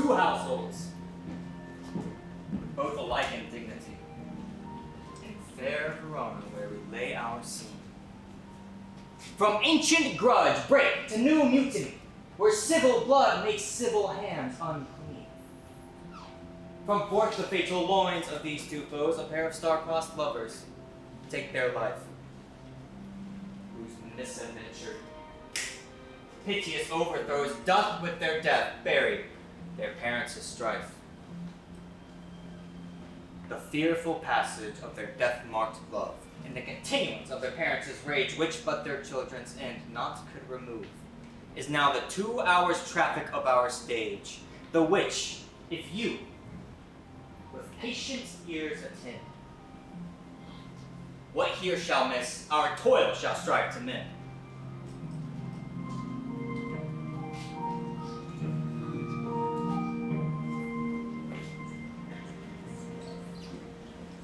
two households, both alike in dignity, in fair Verona where we lay our scene. From ancient grudge break to new mutiny, where civil blood makes civil hands unclean. From forth the fatal loins of these two foes, a pair of star-crossed lovers take their life, whose misadventure, piteous overthrows, doth with their death bury their parents' strife. The fearful passage of their death-marked love, and the continuance of their parents' rage, which but their children's end not could remove, is now the 2 hours' traffic of our stage, the which, if you, with patient ears attend, what here shall miss, our toil shall strive to mend.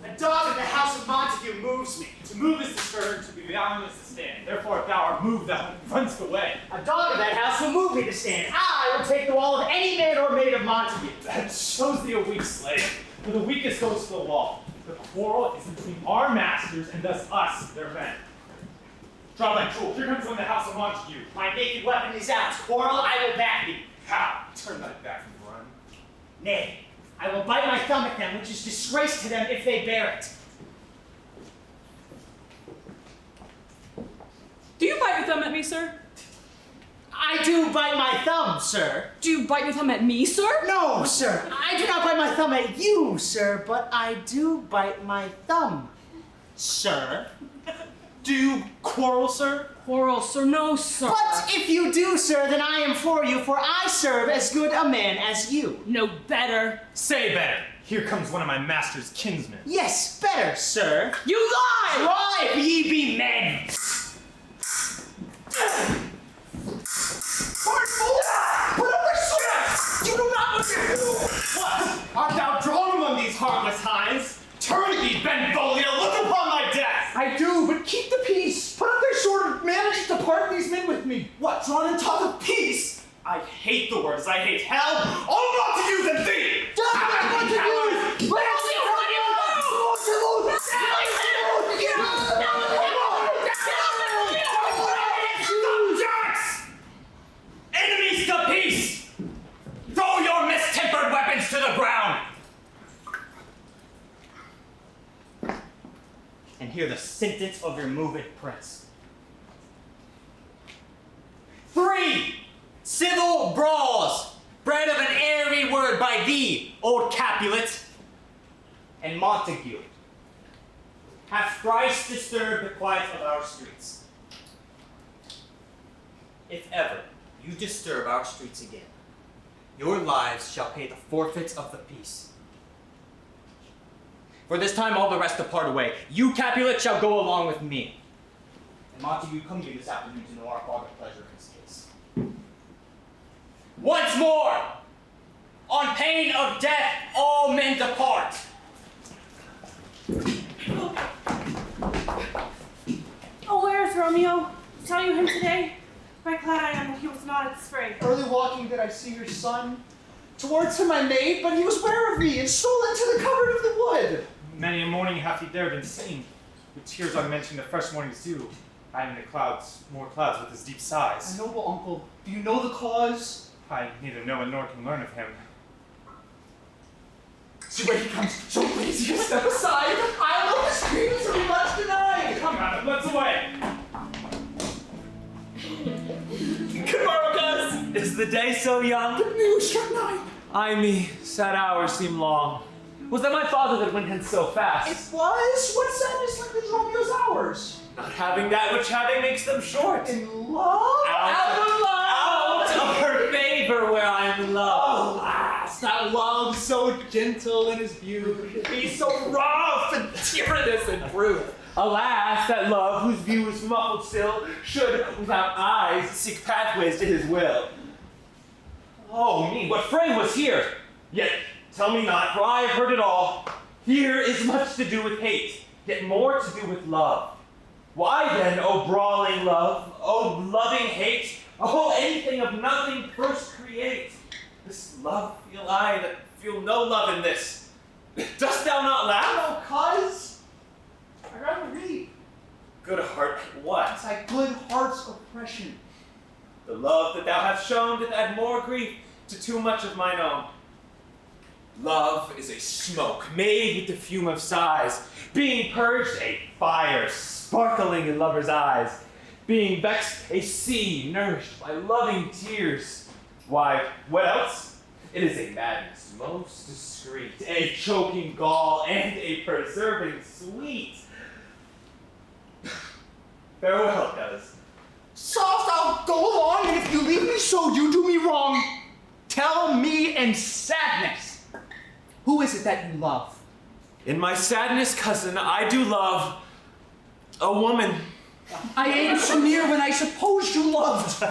A dog in the house of Montague moves me. To move is to stir, to be bound is to stand. Therefore, if thou art moved, thou runnest away. A dog in that house will move me to stand. I will take the wall of any man or maid of Montague. That shows thee a weak slave, for the weakest goes to the wall. The quarrel is between our masters and thus us, their men. Draw thy jewel. Here comes one in the house of Montague. My naked weapon is out. Quarrel, I will back thee. How? Turn thy back and run. Nay, I will bite my thumb at them, which is disgrace to them if they bear it. Do you bite your thumb at me, sir? I do bite my thumb, sir. Do you bite your thumb at me, sir? No, sir. I do not bite my thumb at you, sir, but I do bite my thumb, sir. Do you quarrel, sir? Quarrel, sir? No, sir. But if you do, sir, then I am for you, for I serve as good a man as you. No better. Say better. Here comes one of my master's kinsmen. Yes, better, sir. You lie! Try if ye be men. Put up thy sword! You do not what to do! What? Art thou drawn among these heartless hinds? Turn thee, Benvolio, look upon thy death! I do, but keep the peace. Put up their sword and manage to part these men with me. What, drawn and talk of peace? I hate the words, I hate hell, all more to you than thee! Enemies to peace! Throw your mistempered weapons to the ground! And hear the sentence of your moved prince. 3 civil brawls, bred of an airy word by thee, old Capulet, and Montague, have thrice disturbed the quiet of our streets. If ever you disturb our streets again, your lives shall pay the forfeit of the peace. For this time all the rest depart away. You, Capulet, shall go along with me. And Montague, come here this afternoon to know our father's pleasure in this case. Once more, on pain of death, all men depart. Oh, where is Romeo? Saw you him today? Right glad I am that he was not at this fray. Early walking did I see your son. Towards him I made, but he was ware of me and stole into the covert of the wood. Many a morning hath he there been seen, with tears unmentioned the fresh morning's dew, hiding the clouds, more clouds with his deep sighs. My noble uncle, do you know the cause? I neither know nor can learn of him. See where he comes. So please you step aside. I love his grievance to be much denied. Come on, let's away! Good morrow, cuz! Is the day so young? Good news, struck 9. Ay me, sad hours seem long. Was that my father that went hence so fast? It was? What sadness like this Romeo's hours? Not having that which having makes them short. In love? Out of love! Out of her favor where I am in love. Alas, that love so gentle in his beauty, be so rough and tyrannous in truth. Alas, that love whose view is muffled still should, without eyes, seek pathways to his will. Oh me, what fray was here? Yet tell me not, for I have heard it all. Here is much to do with hate, yet more to do with love. Why then, O brawling love, O loving hate, O anything of nothing first create, this love feel I that feel no love in this? Dost thou not laugh? No, cuz I'd rather read. Good heart, what? It's like good heart's oppression. The love that thou hast shown doth add more grief to too much of mine own. Love is a smoke made with the fume of sighs, being purged a fire sparkling in lovers' eyes, being vexed a sea nourished by loving tears. Why, what else? It is a madness most discreet, a choking gall and a preserving sweet. Farewell, cuz. Soft, I'll go along, and if you leave me so, you do me wrong. Tell me in sadness, who is it that you love? In my sadness, cousin, I do love a woman. I ain't so near when I supposed you loved.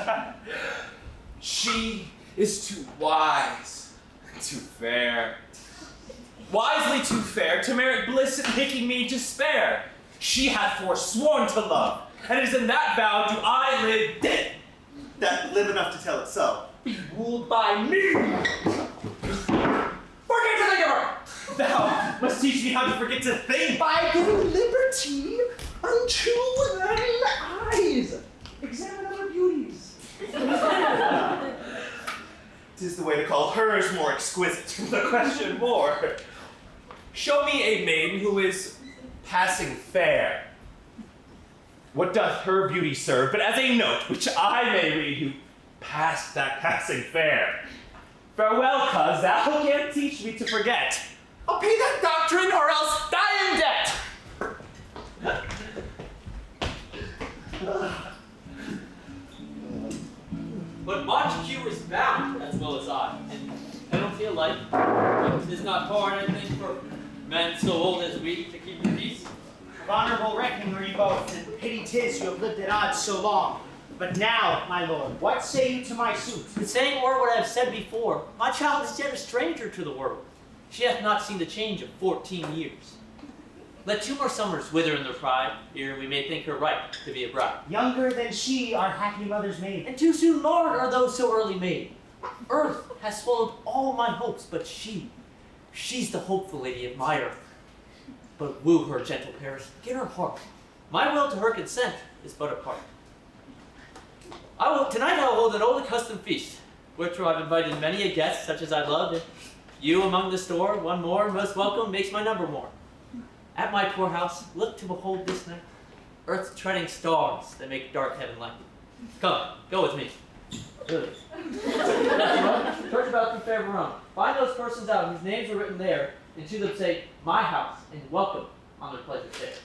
She is too wise, too fair. Wisely too fair to merit bliss and making me despair. She hath forsworn to love, and it is in that vow do I live dead. That live enough to tell it so. Be ruled by me. Forget to think of her! Thou must teach me how to forget to think. By giving liberty unto thine eyes. Examine other beauties. 'Tis the way to call hers more exquisite. The question more. Show me a maiden who is passing fair. What doth her beauty serve but as a note which I may read who passed that passing fair? Farewell, cuz, thou canst teach me to forget. I'll pay that doctrine or else die in debt. But Montague is bound as well as I, and penalty alike. It is not hard, I think, for men so old as we to keep the peace. Of honorable reckoning are you both, and pity 'tis you have lived at odds so long. But now, my lord, what say you to my suit? The same word what I have said before. My child is yet a stranger to the world. She hath not seen the change of 14 years. Let 2 more summers wither in their pride, ere we may think her right to be a bride. Younger than she, our happy mother's maid. And too soon, Lord, are those so early made. Earth has swallowed all my hopes, but she's the hopeful lady of my earth. But woo her, gentle Paris, get her heart. My will to her consent is but a part. Tonight I will hold an old accustomed feast, whereto I've invited many a guest, such as I love, and you among the store, one more, most welcome, makes my number more. At my poor house, look to behold this night, earth's treading stars that make dark heaven light. Come, go with me. Really. Search about through fair Verona. Find those persons out whose names are written there, and to them say, my house, and welcome on their pleasure there.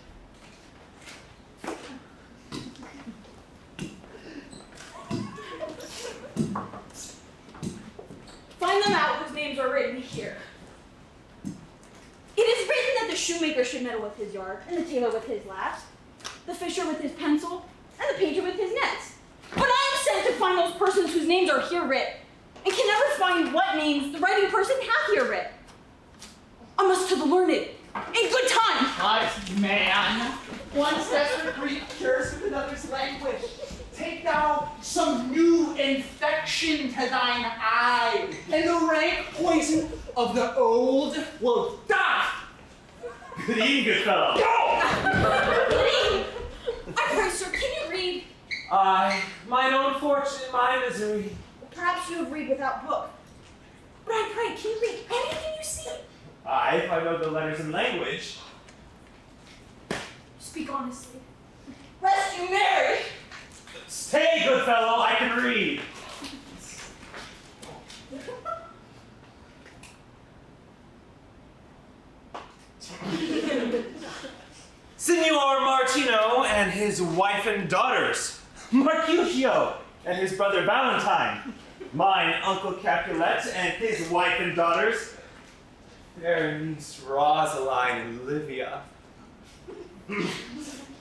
Find them out whose names are written here. It is written that the shoemaker should meddle with his yard, and the tailor with his laths, the fisher with his pencil, and the painter with his nets. But I am sent to find those persons whose names are here writ, and can never find what names the writing person hath here writ. I must to the learned, in good time. But man, one's desperate Greek cures with another's language. Take thou some new infection to thine eye, and the rank poison of the old will die. Good evening, good fellow. Good evening. I pray, sir, can you read? I, mine own fortune, my misery. Perhaps you have read without book. But I pray, can you read anything you see? I, if I know the letters and language. Speak honestly. Rest you merry. Stay, good fellow, I can read. Signor Martino and his wife and daughters. Mercutio and his brother Valentine. Mine Uncle Capulet and his wife and daughters. Their niece Rosaline and Livia.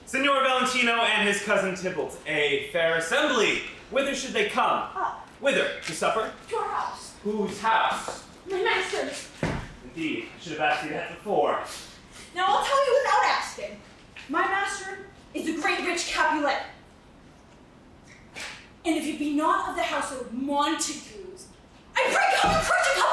Signor Valentino and his cousin Tybalt, a fair assembly. Whither should they come? Whither? To supper? To our house. Whose house? My master's. Indeed, I should have asked you that before. Now I'll tell you without asking. My master is the great rich Capulet. And if you be not of the house of Montagues, I pray come and pray to come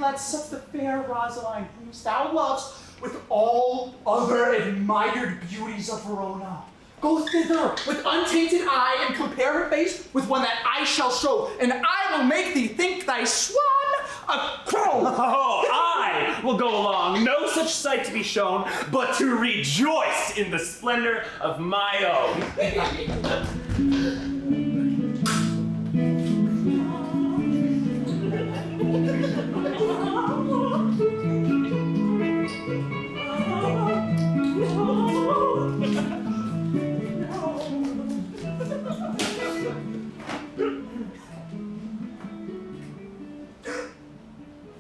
let such the fair Rosaline, whom thou lovest, with all other admired beauties of Verona, go thither with untainted eye and compare her face with one that I shall show, and I will make thee think thy swan a crow. Oh, I will go along, no such sight to be shown, but to rejoice in the splendor of my own.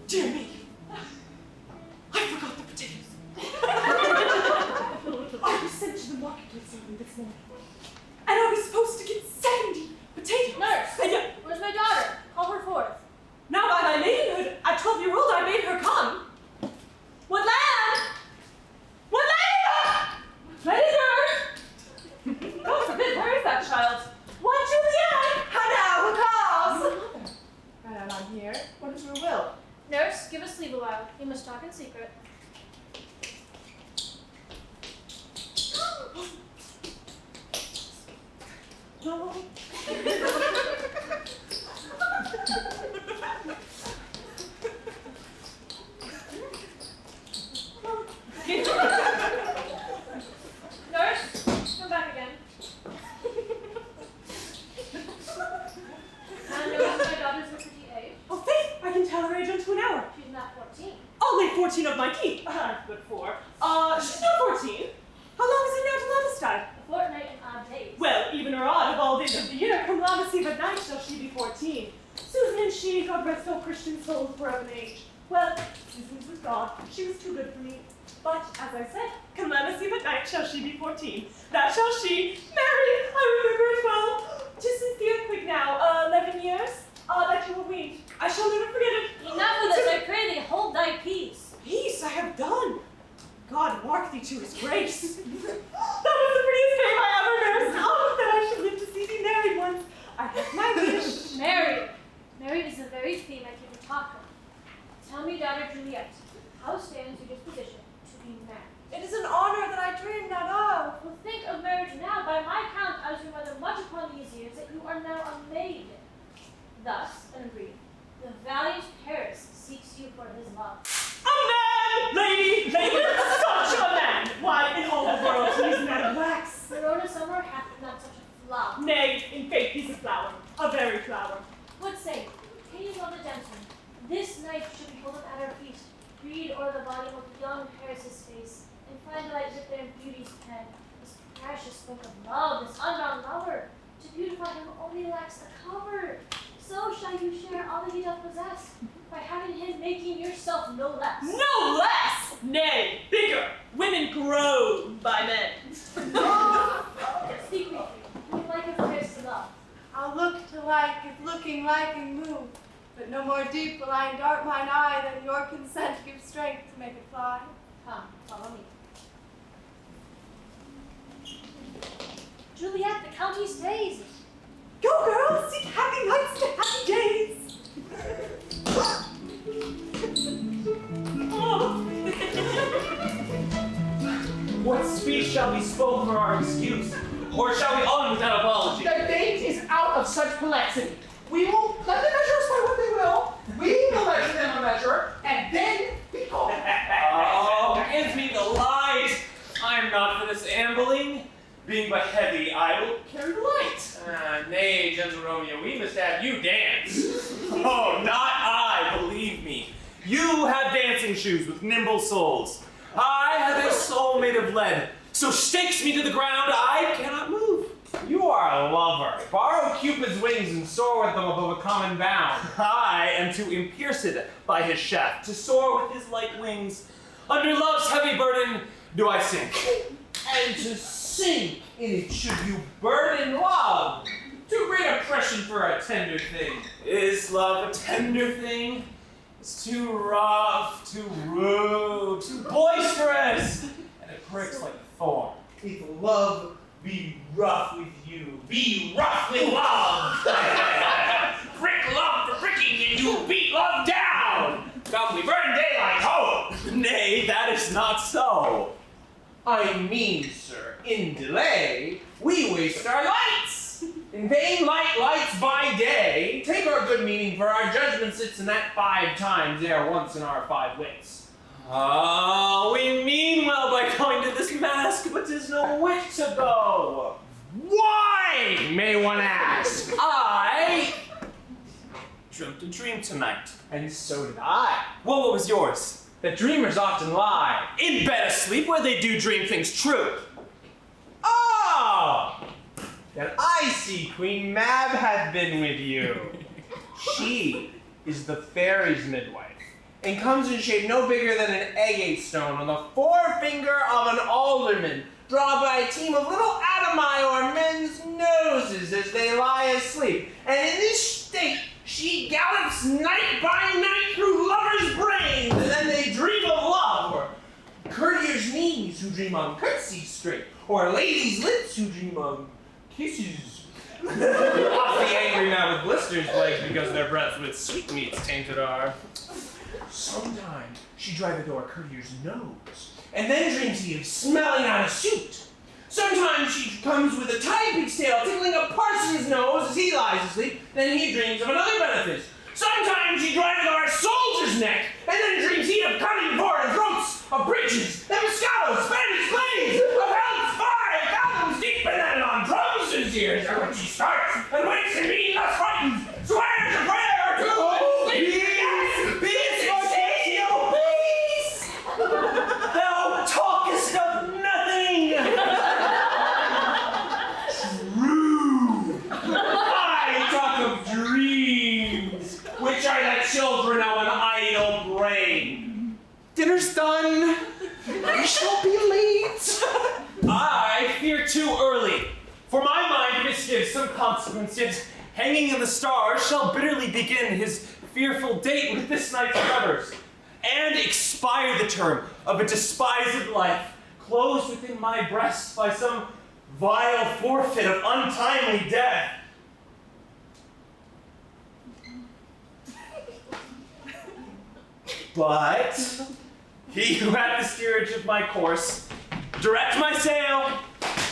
Dear me, I forgot the potatoes. I was sent to the marketplace early this morning, and I was supposed to get 70 potatoes. Nurse, where's my daughter? Call her forth. Now by my maidenhood, at 12-year-old, I made her come. What land? What land? God forbid, where is that child? What, Juliet? How now, who calls? Madam, I'm here. What is your will? Nurse, give us leave a while. We must talk in secret. No. Nurse, come back again. And nurse, my daughter's a pretty age. Oh, faith, I can tell her age unto an hour. She's not 14. Only 14 of my keep. But 4. She's not 14. How long is it now to Lamastide? A fortnight and odd days. Well, even or odd of all days of the year, come Lammas Eve at night shall she be 14. Susan and she, God rest all Christian souls forever and age. Well, Susan's was gone. She was too good for me. But, as I said, come Lammas Eve at night shall she be 14. That shall she. Mary, I remember it well. Just since the earthquake now, 11 years, that you were weaned. I shall never forget it. Enough of this, I pray thee, hold thy peace. Peace I have done. God mark thee to his grace. That was the prettiest name I ever nursed. Oh, that I should live to see thee married once. I have my wish. Married. Married is the very theme I came to talk of. Tell me, daughter Juliet, how stands your disposition to be married? It is an honor that I dream not of. Well, think of marriage now. By my count, as your mother much upon these years, that you are now a maid. Thus, in brief, the valiant Paris seeks you for his love. A man! Lady! Such a man! Why, in all the world, he is not wax. Verona summer hath not such a flower. Nay, in faith, he's a flower. A very flower. What say, painting of the gentleman, this night should we hold him at our feet, read o'er the volume of young Paris's face, and find delight with their beauty's pen, this precious book of love, this unbound lover, to beautify him only lacks a cover. So shall you share all that he doth possess, by having him making yourself no less. No less! Nay, bigger. Women grow by men. Speak briefly. Do you like a Paris love? I'll look to like if looking like and move, but no more deep will I dart mine eye than your consent gives strength to make it fly. Come, follow me. Juliet, the county stays. Go, girls! Seek happy nights to happy days! What speech shall we spoke for our excuse? Or shall we on without apology? The date is out of such perplexity. We will let them measure us by what they will. We will measure them a measure, and then be gone. Oh, give me the light! I am not for this ambling. Being but heavy, I will carry the light. Nay, gentle Romeo, we must have you dance. Oh, not I, believe me. You have dancing shoes with nimble soles. I have a soul made of lead, so stakes me to the ground, I cannot move. You are a lover. Borrow Cupid's wings and soar with them above a common bound. I am to impierce it by his shaft, to soar with his light wings. Under love's heavy burden do I sink. And to sink in it should you burden love. Too great oppression for a tender thing. Is love a tender thing? It's too rough, too rude, too boisterous, and it pricks like a thorn. If love be rough with you, be roughly loved. Prick love for pricking and you beat love down. come, we burn daylight home. Nay, that is not so. I mean, sir, in delay, we waste our lights. In vain lights by day, take our good meaning, for our judgment sits in that 5 times ere once in our 5 wits. Oh, we mean well by going to this mask, but 'tis no wit to go. Why, may one ask? I dreamt a dream tonight. And so did I. Well, what was yours? That dreamers often lie. In bed asleep where they do dream things true. Oh! That I see Queen Mab hath been with you. She is the fairy's midwife, and comes in shape no bigger than an agate stone on the forefinger of an alderman, drawn by a team of little atomi or men's noses as they lie asleep. And in this state, she gallops night by night through lovers' brains, and then they dream of love, or courtiers' knees who dream on curtsies straight, or ladies' lips who dream on kisses. Off the angry man with blisters legs because their breath with sweetmeats tainted are. Sometimes she driveth o'er a courtier's nose, and then dreams he of smelling out a suit. Sometimes she comes with a tie pigtail tickling a parson's nose as he lies asleep, then he dreams of another benefice. Sometimes she driveth o'er a soldier's neck, and then dreams he of cutting foreign throats, of breeches, and moscatos, Spanish blades, of helms 5 fathoms deep, and then on drums' ears are when she starts, and wakes and being thus frightened, swears a prayer to peace, peace, Thou talkest of nothing. True. I talk of dreams, which are the children of an idle brain. Dinner's done. We shall be late. I fear too early, for my mind misgives some consequences. Hanging in the stars shall bitterly begin his fearful date with this night's brothers, and expire the term of a despised life, closed within my breast by some vile forfeit of untimely death. But he who hath the steerage of my course, direct my sail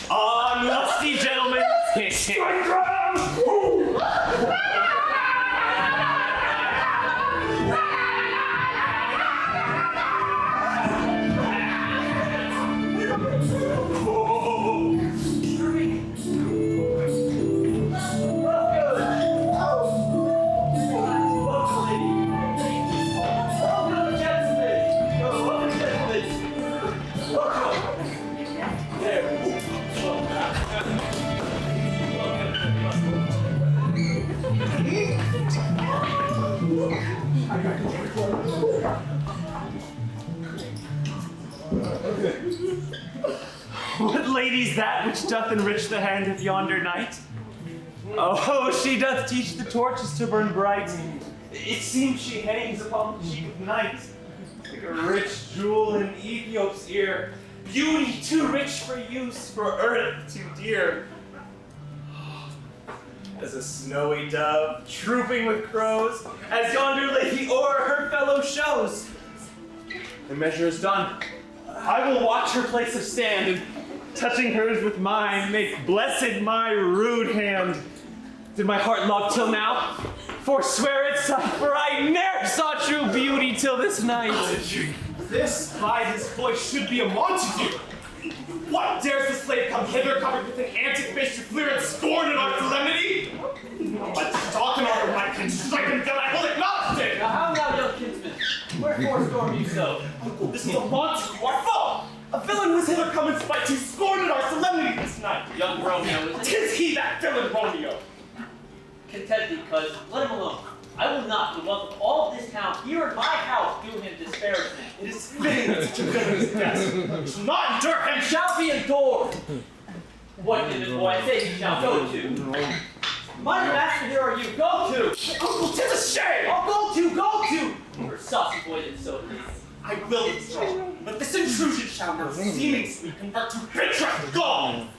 on, lusty gentlemen. Strike drum! What lady's that which doth enrich the hand of yonder knight? Oh, she doth teach the torches to burn bright. It seems she hangs upon the cheek of night, like a rich jewel in Ethiop's ear, beauty too rich for use, for earth too dear. As a snowy dove, trooping with crows, as yonder lady o'er her fellow shows. The measure is done. I will watch her place of stand, and touching hers with mine, make blessed my rude hand. Did my heart love till now? Forswear it, son, for I ne'er saw true beauty till this night. This, by his voice, should be a Montague. What, dares the slave come hither covered with an antic face to fleer and scorn at our solemnity? But talk in order, my kin, strike him down, I will acknowledge it! Now how now, young kinsman? Wherefore storm you so? Uncle, this is a Montague, our foe! A villain was hither come in spite to scorn at our solemnity this night. Young Romeo, is it? 'Tis he, that villain Romeo! Content thee, cuz, let him alone. I will not, the wealth of all this town here in my house, do him disparagement. It is fitting that such a villain is death. Shall not endure him, Shall be endured. What did the boy say he shall go to? My master, here are you. Go to. Uncle, 'tis a shame! I'll go to. For saucy boy that so please. I will withdraw, but this intrusion shall now seemingly convert to hatred gone.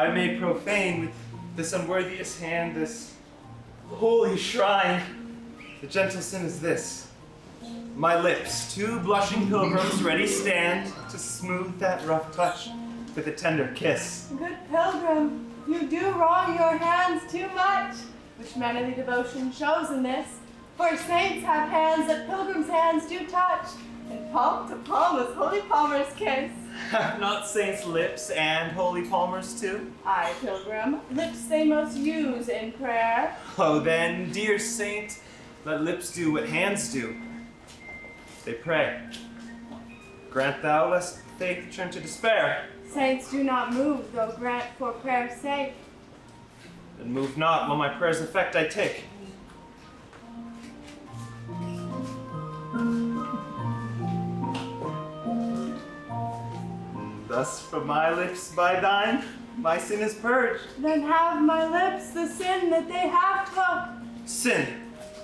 I may profane with this unworthiest hand, this holy shrine, the gentle sin is this. My lips, two blushing pilgrims, ready stand to smooth that rough touch with a tender kiss. Good pilgrim, you do wrong your hands too much, which manly devotion shows in this. For saints have hands that pilgrims' hands do touch, and palm to palm is holy palmer's kiss. Have not saints lips and holy palmers too? Aye, pilgrim, lips they must use in prayer. Oh then, dear saint, let lips do what hands do. They pray. Grant thou lest faith turn to despair. Saints do not move, though grant for prayer's sake. Then move not while my prayer's effect I take. Thus from my lips by thine, my sin is purged. Then have my lips the sin that they have for. Sin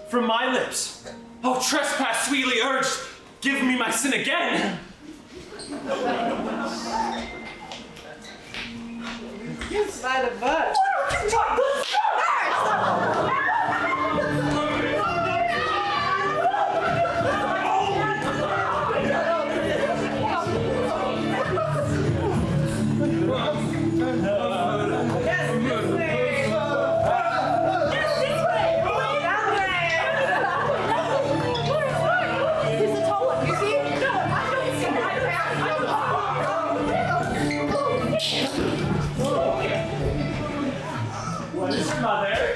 from my lips. Oh, trespass sweetly urged, give me my sin again. Kiss by the butt.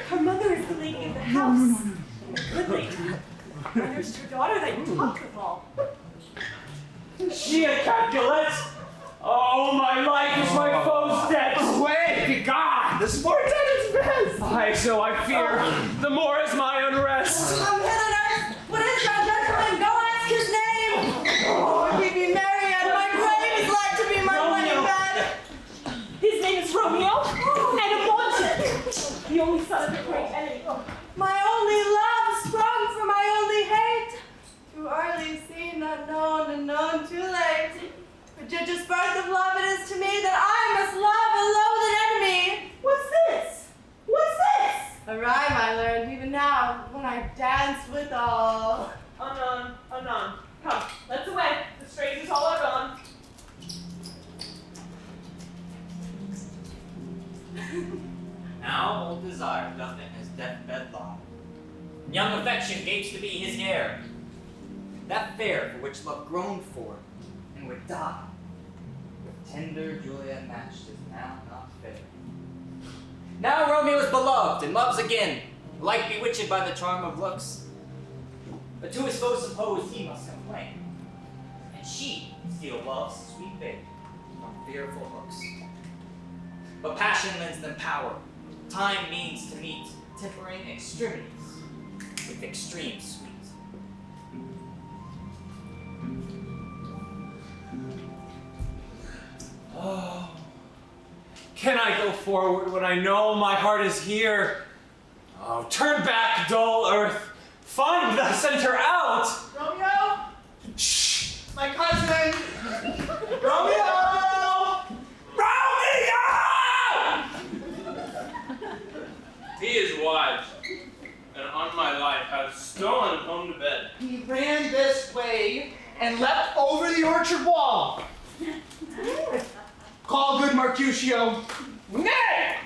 Her mother is the lady of the house. Good lady. I nursed your daughter that you talked with all. She a Capulet? Oh, my life is my foe's debt. Away, begone! The more dead is best! Aye, so I fear, the more is my unrest. Come hither, nurse. What is that gentleman? Go ask his name. Oh, if he be merry, and my grave is like to be my wedding bed. His name is Romeo and Juliet, the only son of the great enemy. My only love sprung from my only hate. Too early seen, unknown, and known too late. Prodigious birth of love it is to me that I must love a loathed enemy. What's this? What's this? A rhyme I learned even now when I dance with all. Anon, anon. Come, let's away. The strangers all are gone. Now old desire doth in his deathbed lie, and young affection gapes to be his heir. That fair for which love groaned for, and would die, with tender Juliet matched is now not fair. Now Romeo is beloved and loves again, alike bewitched by the charm of looks. But to his foes supposed he must complain, and she steal love's sweet bait from fearful hooks. But passion lends them power. Time means to meet, tempering extremities with extreme sweet. Oh, can I go forward when I know my heart is here? Oh, turn back, dull earth. Find the center out. Romeo? Shh. My cousin! Romeo! Romeo! He is wise, and on my life has stolen home to bed. He ran this way and leapt over the orchard wall. Call good Mercutio. Nay!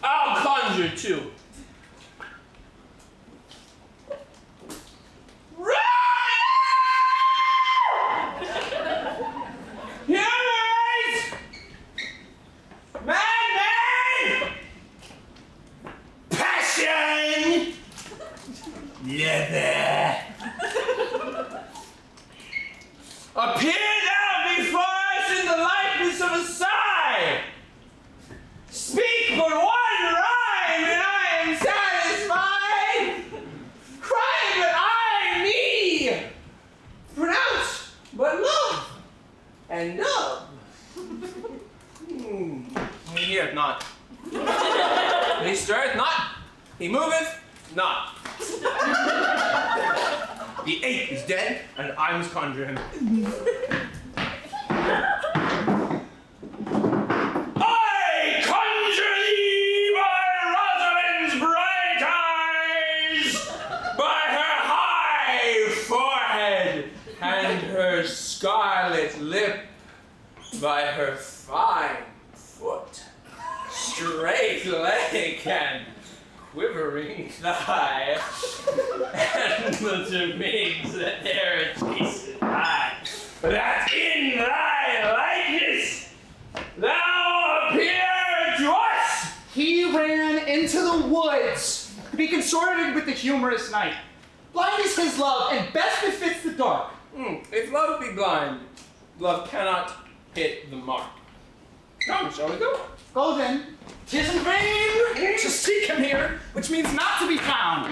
I'll conjure too. Humans! Madmen! Passion! Leather! Appear now before us in the likeness of a sigh! Speak but one rhyme and I am satisfied! Cry but I me! Pronounce but love! And love. He heareth not. He stirreth not. He moveth not. The ape is dead, and I must conjure him. I scarlet lip, by her fine foot, straight leg and quivering thigh, and the twigs that there adjacent eye, that in thy likeness thou appear to us. He ran into the woods to be consorted with the humorous knight. Blind is his love, and best befits the dark. If love be blind, love cannot hit the mark. Come, shall we go? Go then. 'Tis in vain to seek him here, which means not to be found.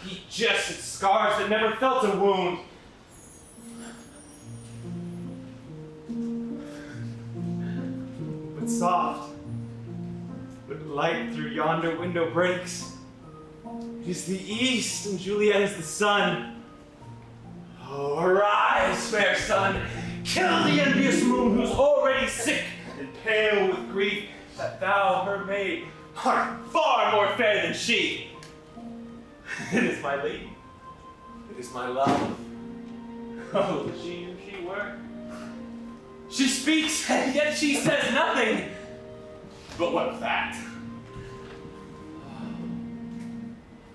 He jests at scars that never felt a wound. But soft, but light through yonder window breaks. It is the east, and Juliet is the sun. Oh, arise, fair sun, kill the envious moon who's already sick and pale with grief, that thou, her maid, art far more fair than she. It is my lady. It is my love. Oh, that she knew she were. She speaks, and yet she says nothing. But what of that?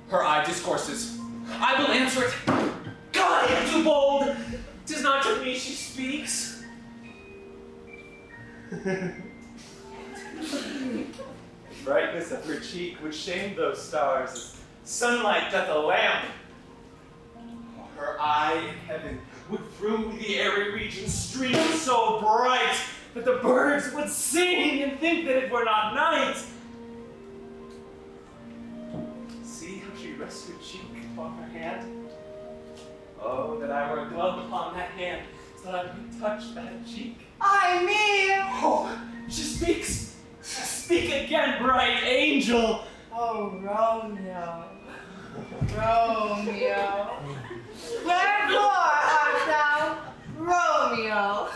Her eye discourses. I will answer it. God, I am too bold. 'Tis not to me she speaks. The brightness of her cheek would shame those stars as sunlight doth a lamp. Her eye in heaven would through the airy region stream so bright that the birds would sing and think that it were not night. See how she rests her cheek upon her hand? Oh, that I were a glove upon that hand, so that I might touch that cheek. Ay me! Oh, she speaks! Speak again, bright angel! Oh, Romeo, Romeo, wherefore art thou Romeo?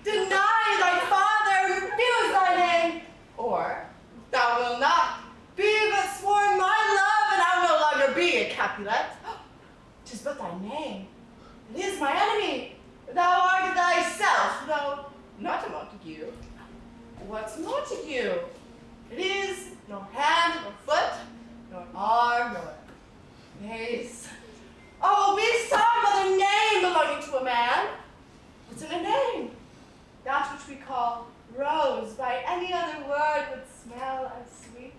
Deny thy father, refuse thy name, or thou wilt not be but sworn my love, and I'll no longer be a Capulet. 'Tis but thy name, it is my enemy. Thou art thyself, though not a Montague. What's Montague? It is nor hand, nor foot, nor arm, nor face. Oh, be some other name belonging to a man. What's in a name? That which we call rose by any other word would smell as sweet.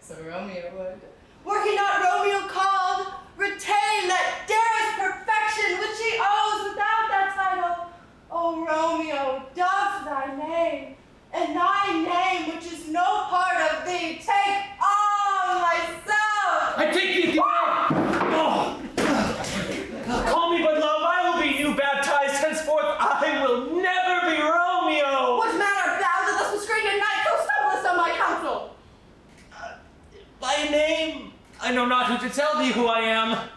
So Romeo would. Were he not Romeo called, retain that dearest perfection which he owes without that title. O Romeo, doff thy name, and thy name, which is no part of thee, take on myself. I take thee, oh. Call me but love, I will be new baptized. Henceforth, I will never be Romeo. What man art thou that thus was screened at night, so stumblest on my counsel? By name, I know not who to tell thee who I am.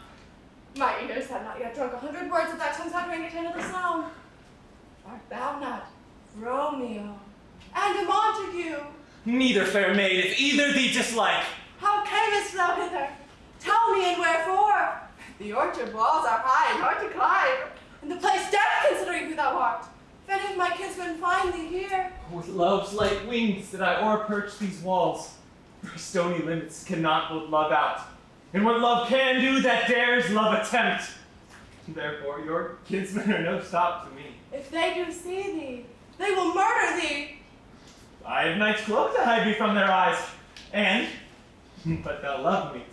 My ears had not yet drunk 100 words of that tongue's uttering it into the sound. Art thou not Romeo and a Montague? Neither, fair maid, if either thee dislike. How camest thou hither? Tell me, and wherefore? The orchard walls are high and hard to climb, and the place death, considering who thou art. If my kinsman find thee here, With love's light wings did I o'erperch these walls. For stony limits cannot hold love out. And what love can do, that dares love attempt. Therefore, your kinsmen are no stop to me. if they do see thee, they will murder thee. I have night's cloak to hide me from their eyes. And, but thou love me.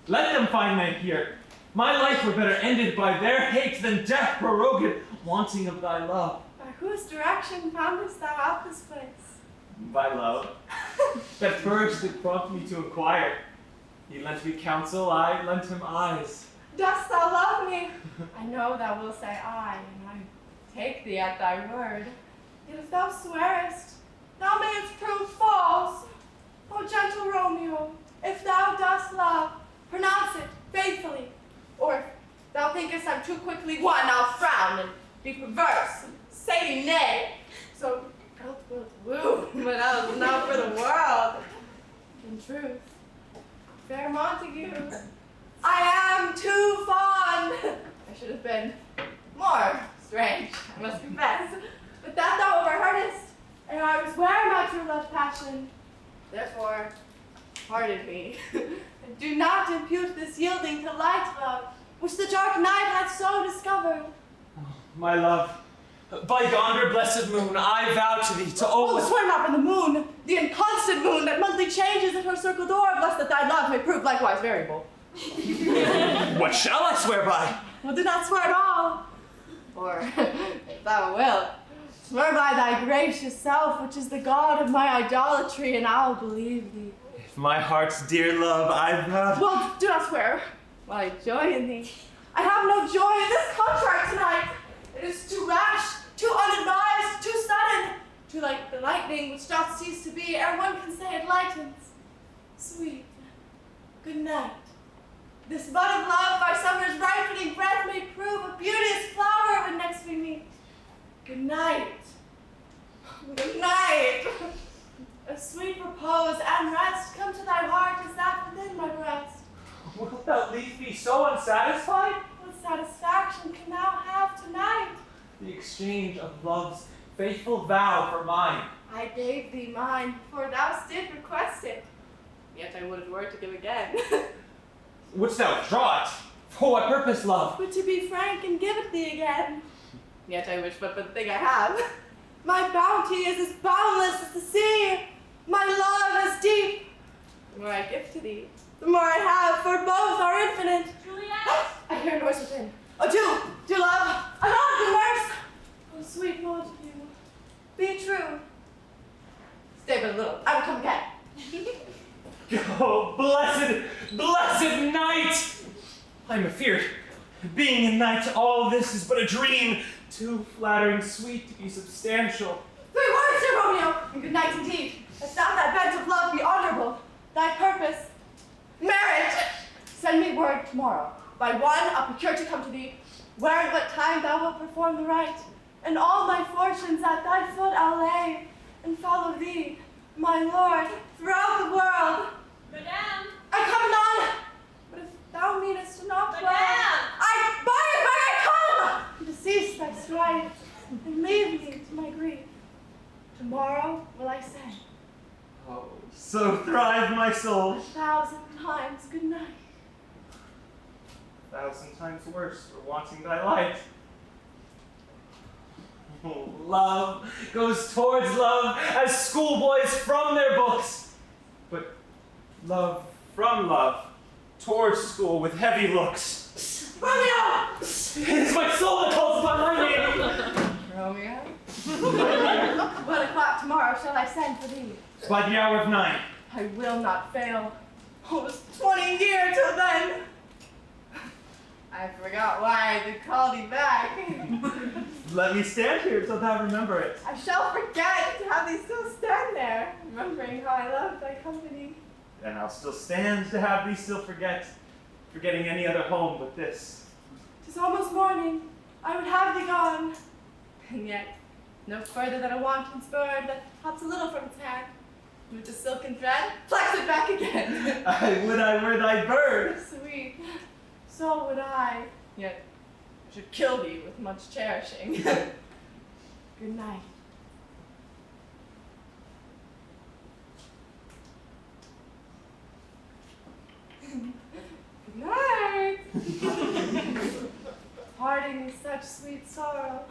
Let them find me here. My life were better ended by their hate than death prorogued, wanting of thy love. By whose direction foundest thou out this place? By love. That first did prompt me to inquire. He lent me counsel, I lent him eyes. Dost thou love me? I know thou wilt say aye, and I take thee at thy word. Yet if thou swearest, thou mayest prove false. O gentle Romeo, if thou dost love, pronounce it faithfully. Or if thou thinkest I'm too quickly won, I'll frown and be perverse and say nay. So wilt woo, but else not for the world. In truth, fair Montague, I am too fond. I should have been more strange, I must confess. But that thou overheardest, and I was where my true love passion. Therefore, pardon me, and do not impute this yielding to light love, which the dark night hath so discovered. My love, by yonder blessed moon, I vow to thee to always... Oh, swear not by the moon, the inconstant moon that monthly changes at her circle door, lest that thy love may prove likewise variable. What shall I swear by? Well, do not swear at all. Or, if thou wilt, swear by thy gracious self, which is the God of my idolatry, and I'll believe thee. If my heart's dear love, I vow... Well, do not swear, while I joy in thee. I have no joy in this contract tonight. It is too rash, too unadvised, too sudden, too like the lightning which doth cease to be ere one can say it lightens. Sweet, good night. This bud of love by summer's ripening breath may prove a beauteous flower when next we meet. Good night. Good night. A sweet repose and rest come to thy heart as that within my breast. Wilt thou leave me so unsatisfied? What satisfaction can thou have tonight? The exchange of love's faithful vow for mine. I gave thee mine, for thou didst request it. Yet I would were to give again. Wouldst thou draw it? For what purpose, love? But to be frank and give it thee again. Yet I wish but for the thing I have. My bounty is as boundless as the sea. My love as deep. The more I give to thee, the more I have, for both are infinite. Juliet! I hear a noise within. Oh, do love. Anon, good nurse. Oh, sweet Montague, be true. Stay but a little. I will come again. Oh, blessed night! I'm afeard. Being a night, all this is but a dream, too flattering sweet to be substantial. 3 words, dear Romeo, and good night indeed. Let not thy bent of love be honorable. Thy purpose, marriage. Send me word tomorrow. By 1, I'll procure to come to thee, where and what time thou wilt perform the rite, and all my fortunes at thy foot I'll lay, and follow thee, my lord, throughout the world. Madame! I come anon, but if thou meanest to not Madame! I by come, to cease thy strife, and leave me to my grief. Tomorrow will I say, Oh, so thrive my soul. 1,000 times good night. 1,000 times worse for wanting thy light. Oh, love goes towards love as schoolboys from their books, but love from love towards school with heavy looks. Romeo! It is my soul that calls upon my name. Romeo? What o'clock tomorrow shall I send for thee? By the hour of 9. I will not fail. Oh, it was 20 years till then. I forgot why I did call thee back. Let me stand here till thou remember it. I shall forget to have thee still stand there, remembering how I loved thy company. And I'll still stand to have thee still forgetting any other home but this. 'Tis almost morning. I would have thee gone. And yet, no further than a wanton's bird that hops a little from its hand. With the silken thread, flex it back again. I would I were thy bird. Sweet, so would I. Yet, I should kill thee with much cherishing. Good night. Good night. Parting is such sweet sorrow.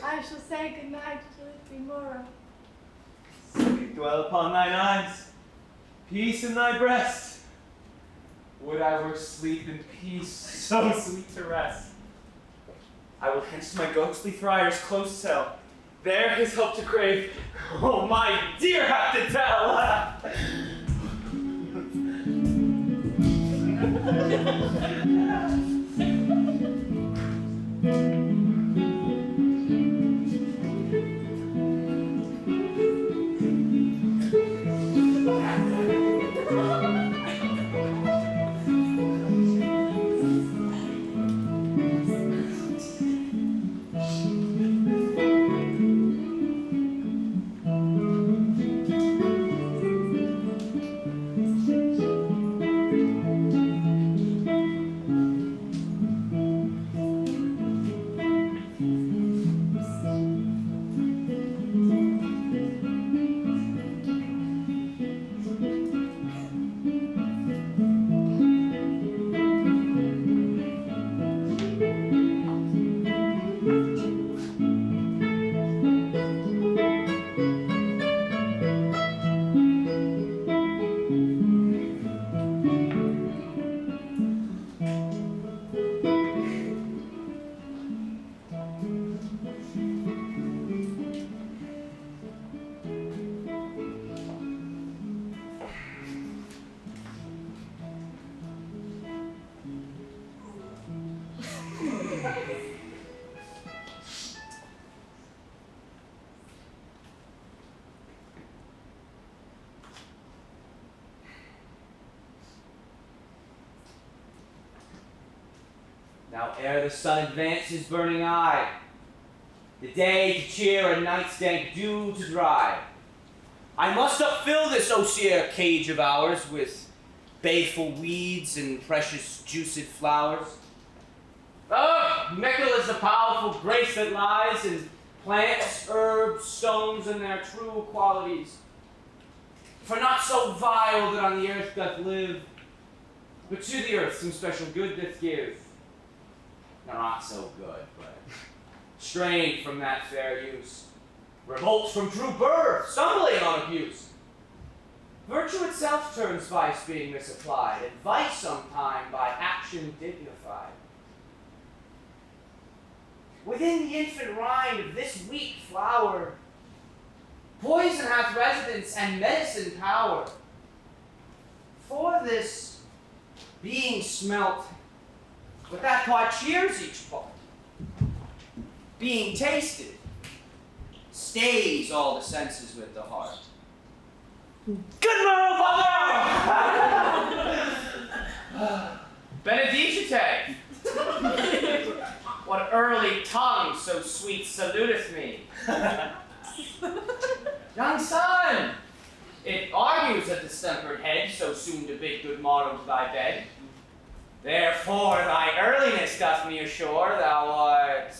I shall say good night till it be morrow. Sweet dwell upon thine eyes, peace in thy breast. Would I were sleep and peace, so sweet to rest. I will hence my ghostly friar's close cell, there his help to crave. Oh, my dear, have to tell. Now ere the sun advances burning eye, the day to cheer and night's dank dew to dry, I must upfill this osier cage of ours with baleful weeds and precious juiced flowers. Oh, mickle is the powerful grace that lies in plants, herbs, stones, and their true qualities. For not so vile that on the earth doth live, but to the earth some special good doth give. Now not so good, but strained from that fair use, revolts from true birth, stumbling on abuse. Virtue itself turns vice being misapplied, and vice sometime by action dignified. Within the infant rind of this weak flower, poison hath residence and medicine power. For this being smelt, but that part cheers each part. Being tasted, stays all the senses with the heart. Good morrow, Father! Benedicite! What early tongue so sweet saluteth me? Young son, it argues a distempered head so soon to bid good morrow to thy bed. Therefore thy earliness doth me assure thou art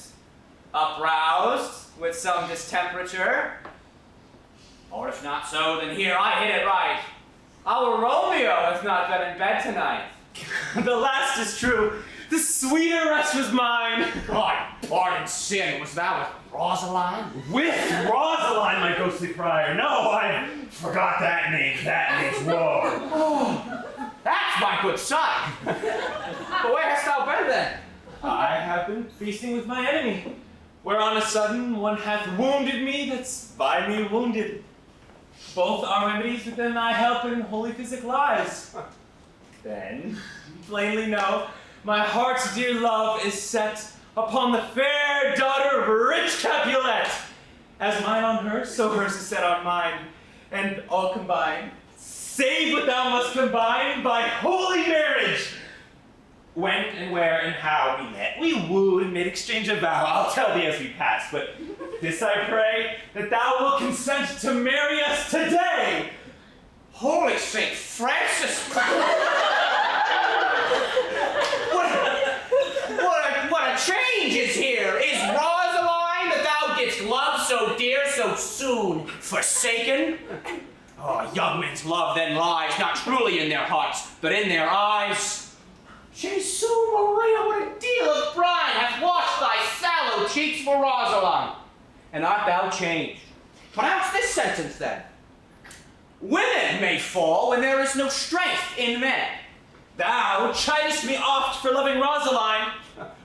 uproused with some distemperature. Or if not so, then here I hit it right. Our Romeo hath not been in bed tonight. The last is true. The sweeter rest was mine. God, pardon sin, was thou with Rosaline? With Rosaline, my ghostly friar. No, I forgot that name. That name's war. Oh, that's my good son. But where hast thou been then? I have been feasting with my enemy, where on a sudden one hath wounded me that's by me wounded. Both our remedies within thy help and holy physic lies. Then, plainly know, my heart's dear love is set upon the fair daughter of rich Capulet. As mine on hers, so hers is set on mine. And all combined, save what thou must combine by holy marriage. When and where and how we met, we wooed and made exchange a vow. I'll tell thee as we pass, but this I pray, that thou wilt consent to marry us today. Holy St. Francis! What a change is here! Is Rosaline that thou didst love so dear so soon forsaken? Oh, young men's love then lies not truly in their hearts, but in their eyes. Jesu Maria, what a deal of brine hath washed thy sallow cheeks for Rosaline. And art thou changed? Pronounce this sentence then. Women may fall when there is no strength in men. Thou chidest me oft for loving Rosaline.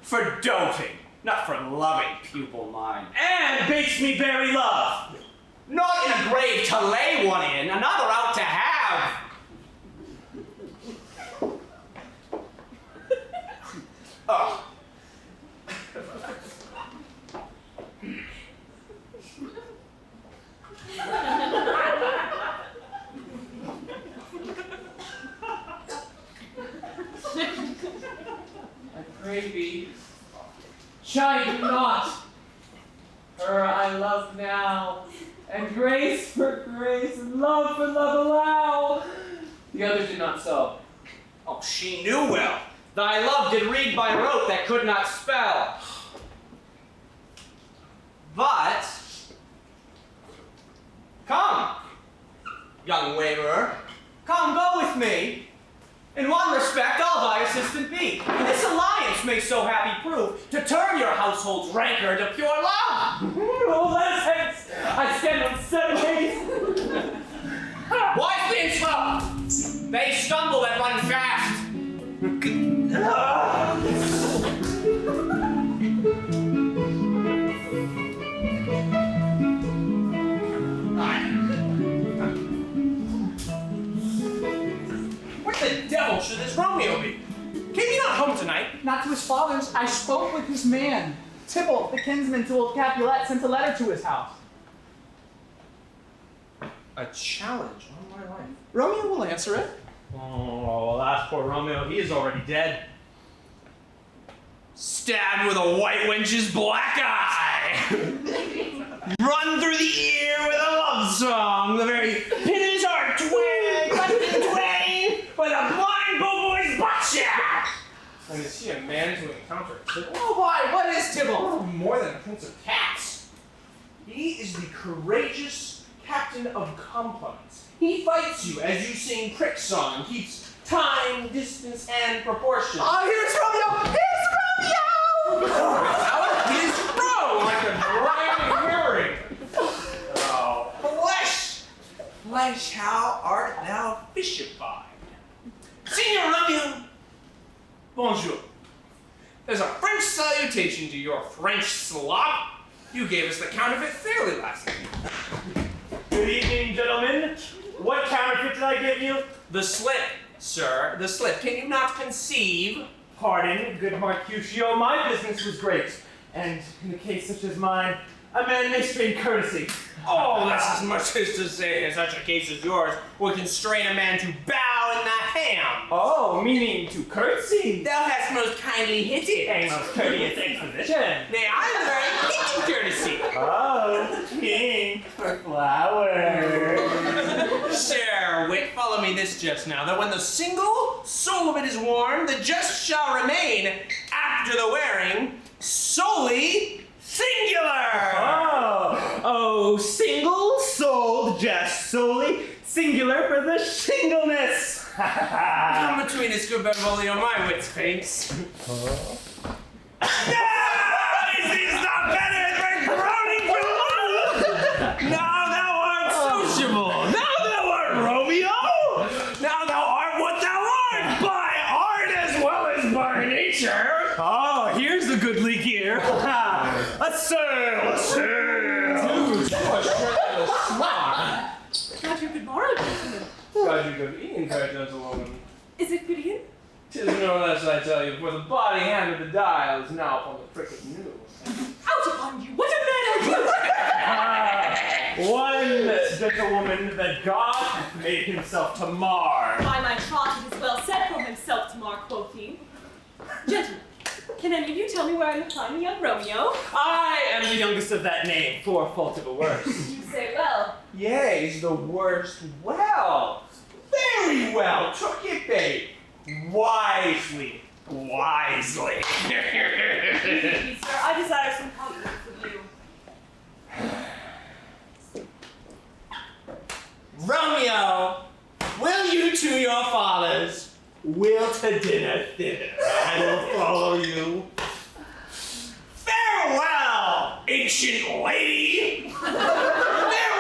For doting, not for loving, pupil mine. And bids me bury love. Not in a grave to lay one in, another out to have. Oh. I pray thee, chide not. Her I love now, and grace for grace, and love for love allow. The other did not so. Oh, she knew well. Thy love did read by rote that could not spell. But, come, young waverer, come, go with me. In one respect, I'll thy assistant be. And this alliance may so happy prove to turn your household's rancor to pure love. Oh, let us hence. I stand on 7 days. Wisely and slow. They stumble that run fast. Where the devil should this Romeo be? Came he not home tonight? Not to his father's. I spoke with his man. Tybalt, the kinsman to old Capulet, sent a letter to his house. A challenge on my life. Romeo will answer it. Oh, alas, poor Romeo, he is already dead. Stabbed with a white wench's black eye. Run through the ear with a love song. The very pin in his heart, cut in twain, with a blind boy's buckshot. And is he a man to encounter Tybalt? Oh, why? What is Tybalt? More than a prince of cats. He is the courageous captain of components. He fights you as you sing crick song and keeps time, distance, and proportion. Oh, here's Romeo! Here's Romeo! How is bro like a grinding hearing? Oh, flesh, how art thou fishified? Signor Romeo, bonjour. There's a French salutation to your French slob. You gave us the counterfeit fairly last night. Good evening, gentlemen. What counterfeit did I give you? The slip, sir, the slip. Can you not conceive? Pardon, good Mercutio, my business was great. And in a case such as mine, a man may strain courtesy. Oh, that's as much as to say in such a case as yours would constrain a man to bow in the ham. Oh, meaning to curtsy. Thou hast most kindly hit it. A most courteous exposition. Nay, I'm very hitting courtesy. Oh, pink for flowers. Sir, wit, follow me this just now, that when the single soul of it is worn, the just shall remain after the wearing solely singular. Oh, single-souled, just solely singular for the shingleness. Come between us, good Benvolio, my wit's face. Is not better than groaning for love? Now thou art sociable. Now thou art Romeo. Now thou art what thou art, by art as well as by nature. Oh, here's the goodly gear. A sail, a sail. Dude, you are straight out of smart. God, you could borrow, gentlemen. God, you good eating, fair gentlewoman. Is it good in? 'Tis no less, I tell you, for the body hand of the dial is now upon the prick of new. Out upon you! What a man are you! One gentlewoman that God hath made himself to mar. By my troth, it is well said for himself to mar, quoth he. Gentlemen, can any of you tell me where I may find the young Romeo? I am the youngest of that name, for fault of a worse. You say well. Yea, is the worst well. Very well. Took it, babe. Wisely. Wisely. Please, sir, I desire some confidence with you. Romeo, will you to your father's? Will to dinner thither. I will follow you. Farewell, ancient lady. Farewell,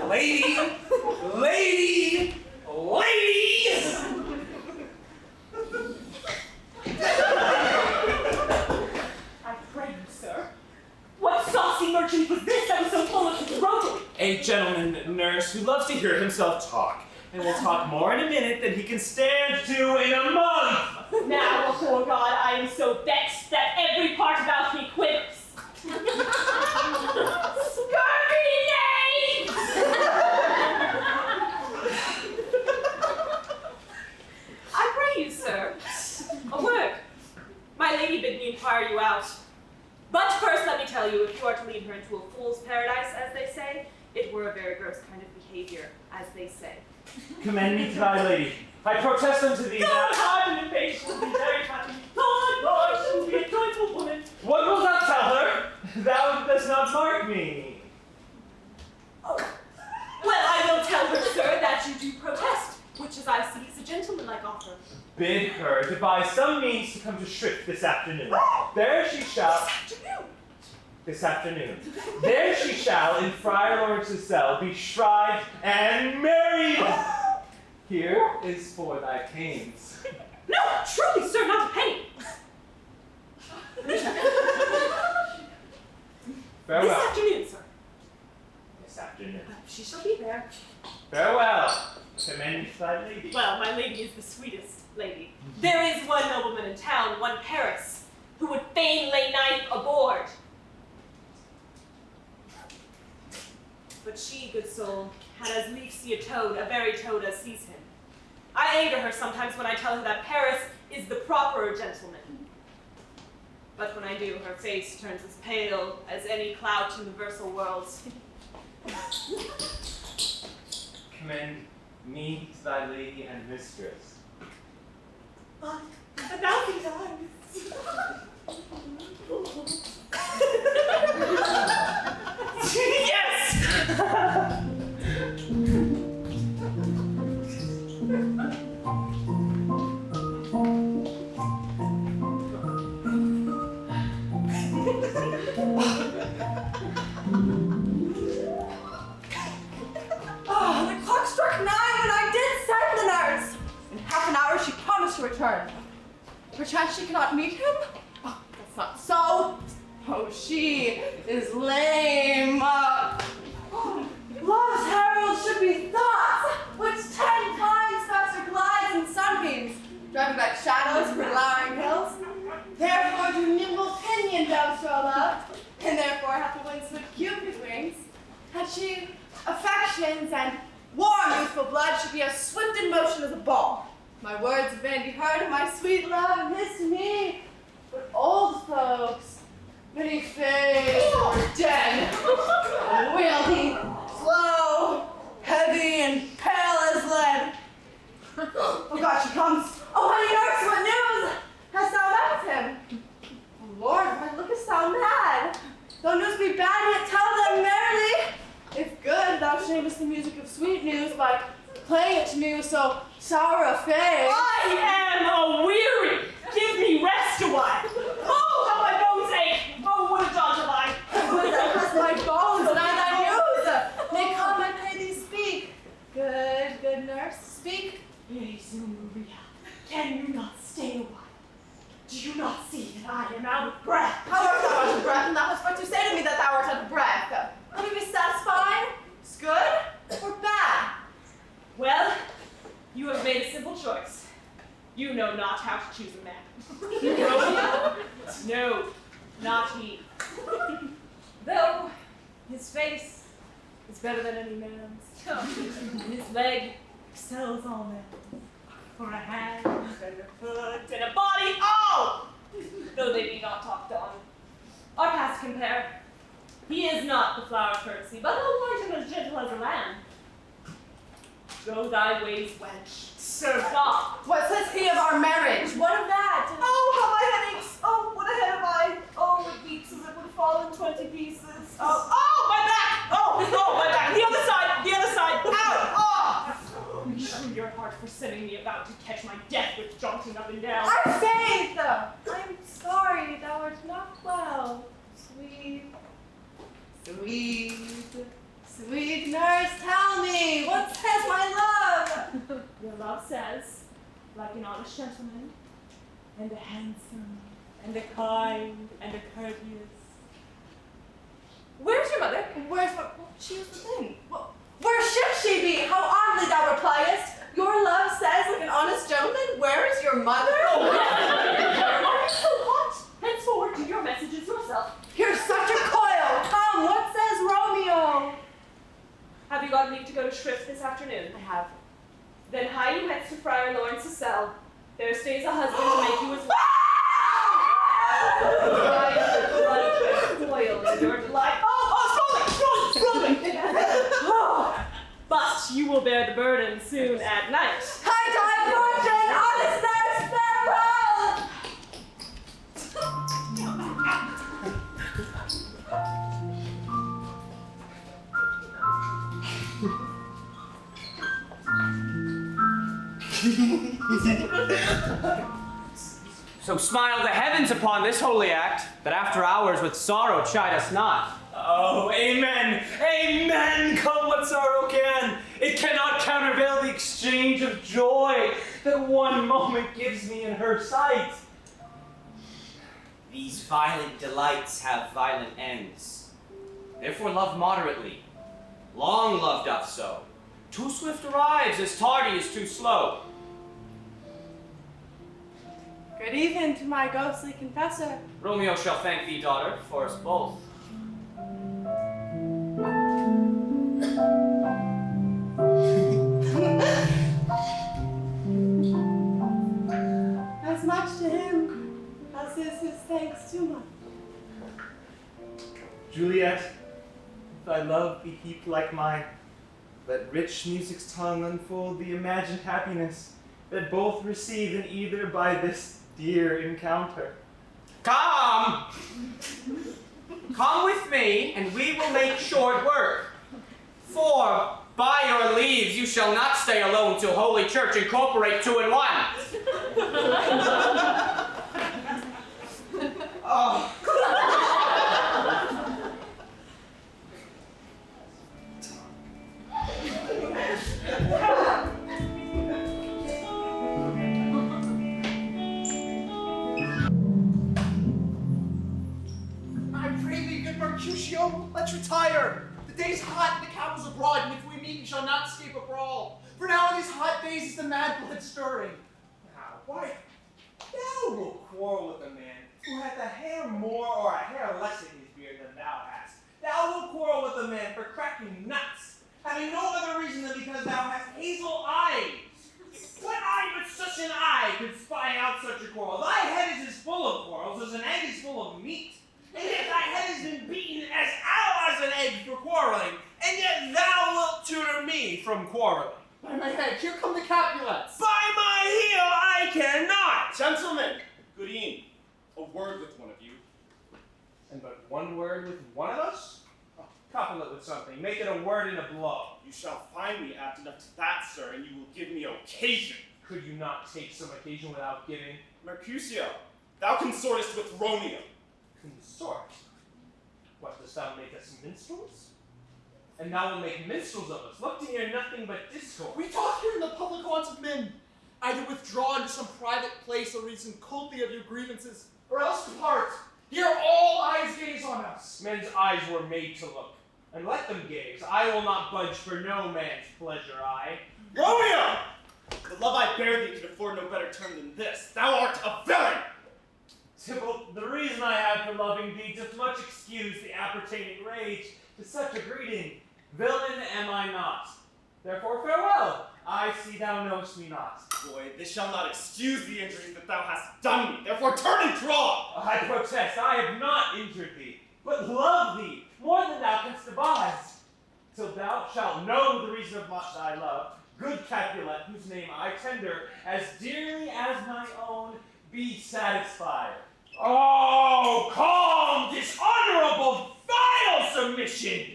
lady. Lady. Lady. I pray you, sir. What saucy merchant was this that was so full of his roguery? A gentleman nurse who loves to hear himself talk, and will talk more in a minute than he can stand to in a month. Now, before God, I am so vexed that every part about me quivers. Scurvy knave! I pray you, sir, a word. My lady bid me inquire you out. But first let me tell you, if you are to lead her into a fool's paradise, as they say, it were a very gross kind of behavior, as they say. Commend me to thy lady. I protest unto thee Don't that... harden impatient, be very happy. God, she will be a joyful woman. What wilt thou tell her? Thou dost not mark me. Oh. Well, I will tell her, sir, that you do protest, which, as I see, is a gentlemanlike offer. Bid her devise some means to come to Shrift this afternoon. There she shall... This afternoon. There she shall, in Friar Lawrence's cell, be shrived and married. Here is for thy pains. No, truly, sir, not a penny. Farewell. This afternoon, sir. This afternoon. She shall be there. Farewell. Commend me to thy lady. Well, my lady is the sweetest lady. There is one nobleman in town, one Paris, who would fain lay knife aboard. But she, good soul, had as lief see a toad, a very toad as sees him. I anger her sometimes when I tell her that Paris is the proper gentleman. But when I do, her face turns as pale as any cloud in the versal worlds. Commend me to thy lady and mistress. A thousand times. Yes! Oh, the clock struck 9 when I did send the nurse. In half an hour she promised to return. Perchance she cannot meet him? Oh, that's not so. Oh, she is lame. Love's herald should be thoughts, which 10 times faster glides in sunbeams, driving back shadows from lowering hills. Therefore do nimble pinion doves roll up, and therefore hath the winds with Cupid wings. Had she affections and warm youthful blood should be as swift in motion as a ball. My words have been heard of my sweet love and his to me, but old folks, many fade or dead, unwieldy, slow, heavy, and pale as lead. Oh God, she comes. Oh, honey nurse, what news? Hast thou met with him? Oh Lord, why lookest thou mad? Though news be bad, yet tell them merrily. If good, thou shamest the music of sweet news by playing it to me with so sour a face. I am a-weary. Give me rest a while. Oh, how my bones ache. Oh, what a dog am I. Would thou hast my bones, and I thy news. May come and pray thee speak. Good nurse, speak. Very soon, Maria. Can you not stay a while? Do you not see that I am out of breath? How art thou out of breath, and thou hast but to say to me that thou art out of breath? Will you be satisfied? Is good or bad? Well, you have made a simple choice. You know not how to choose a man. Romeo? No, not he. Though his face is better than any man's, and his leg excels all men. For a hand, and a foot, and a body, all! Though they be not talked on. Our past compare. He is not the flower of courtesy, but light and as gentle as a lamb. Go thy ways, wench. Serve God. What says he of our marriage? What of that? Oh, how my head aches. Oh, what a head have I. Oh, it beats as it would fall in 20 pieces. Oh, my back. Oh, my back. The other side. Ow, oh. True your heart for sending me about to catch my death with jaunting up and down. Our faith! I am sorry thou art not well. Sweet nurse, tell me, what says my love? Your love says, like an honest gentleman, and a handsome, and a kind, and a courteous. Where's your mother? She was within. Where should she be? How oddly thou repliest. Your love says, like an honest gentleman, where is your mother? Oh, are you so hot? Henceforward, do your messages yourself. You're such a coil. Come, what says Romeo? Have you got leave to go to Shrift this afternoon? I have. Then hie you hence to Friar Lawrence's cell. There stays a husband to make you his wife. Spoil in your delight. Scrolling. But you will bear the burden soon at night. High time, fortune, honest nurse, farewell! So smile the heavens upon this holy act, that after hours with sorrow chide us not. Oh, amen! Amen! Come what sorrow can! It cannot countervail the exchange of joy that one moment gives me in her sight. These violent delights have violent ends. Therefore love moderately. Long love doth so. Too swift arrives, as tardy is too slow. Good evening to my ghostly confessor. Romeo shall thank thee, daughter, for us both. As much to him as promises his thanks too much. Juliet, if thy love be heaped like mine, let rich music's tongue unfold the imagined happiness that both receive in either by this dear encounter. Come! Come with me, and we will make short work. For, by your leaves, you shall not stay alone till Holy Church incorporate 2 in 1. Oh. I pray thee, good Mercutio, let's retire. The day's hot and the caval's abroad, and if we meet, we shall not escape a brawl. For now in these hot days is the mad blood stirring. Now, why? Thou wilt quarrel with a man who hath a hair more or a hair less in his beard than thou hast. Thou wilt quarrel with a man for cracking nuts, having no other reason than because thou hast hazel eyes. What eye but such an eye could spy out such a quarrel? Thy head is as full of quarrels as an egg is full of meat. And yet thy head has been beaten as an egg for quarreling, and yet thou wilt tutor me from quarreling. By my head, here come the Capulets. By my heel, I cannot! Gentlemen, good evening. A word with one of you. And but one word with one of us? Oh, couple it with something. Make it a word and a blow. You shall find me apt enough to that, sir, and you will give me occasion. Could you not take some occasion without giving? Mercutio, thou consortest with Romeo. Consort? What, dost thou make us minstrels? And thou wilt make minstrels of us. Look to hear nothing but discord. We talk here in the public haunts of men. Either withdraw into some private place or reason coldly of your grievances, or else depart. Here all eyes gaze on us. Men's eyes were made to look, and let them gaze. I will not budge for no man's pleasure, I. Romeo! The love I bear thee can afford no better term than this. Thou art a villain! Tybalt, the reason I have for loving thee doth much excuse the appertaining rage to such a greeting. Villain am I not. Therefore farewell. I see thou knowest me not. Boy, this shall not excuse the injuries that thou hast done me. Therefore turn and draw! I protest, I have not injured thee, but love thee more than thou canst devise. Till thou shalt know the reason of much I love, good Capulet, whose name I tender, as dearly as my own, be satisfied. Oh, calm, dishonorable, vile submission!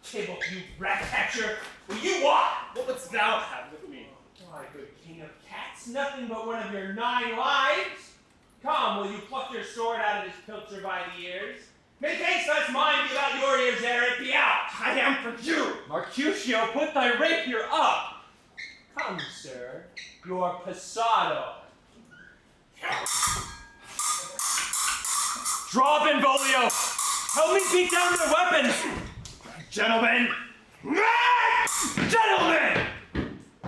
Tybalt, you rat catcher, will you walk? What wouldst thou have with me? Why, good king of cats, nothing but one of your 9 lives. Come, will you pluck your sword out of his pilcher by the ears? Make haste, let mine be about your ears ere it be out. I am for you. Mercutio, put thy rapier up. Come, sir, your passado. Draw, Benvolio. Help me beat down their weapons. Gentlemen. Gentlemen!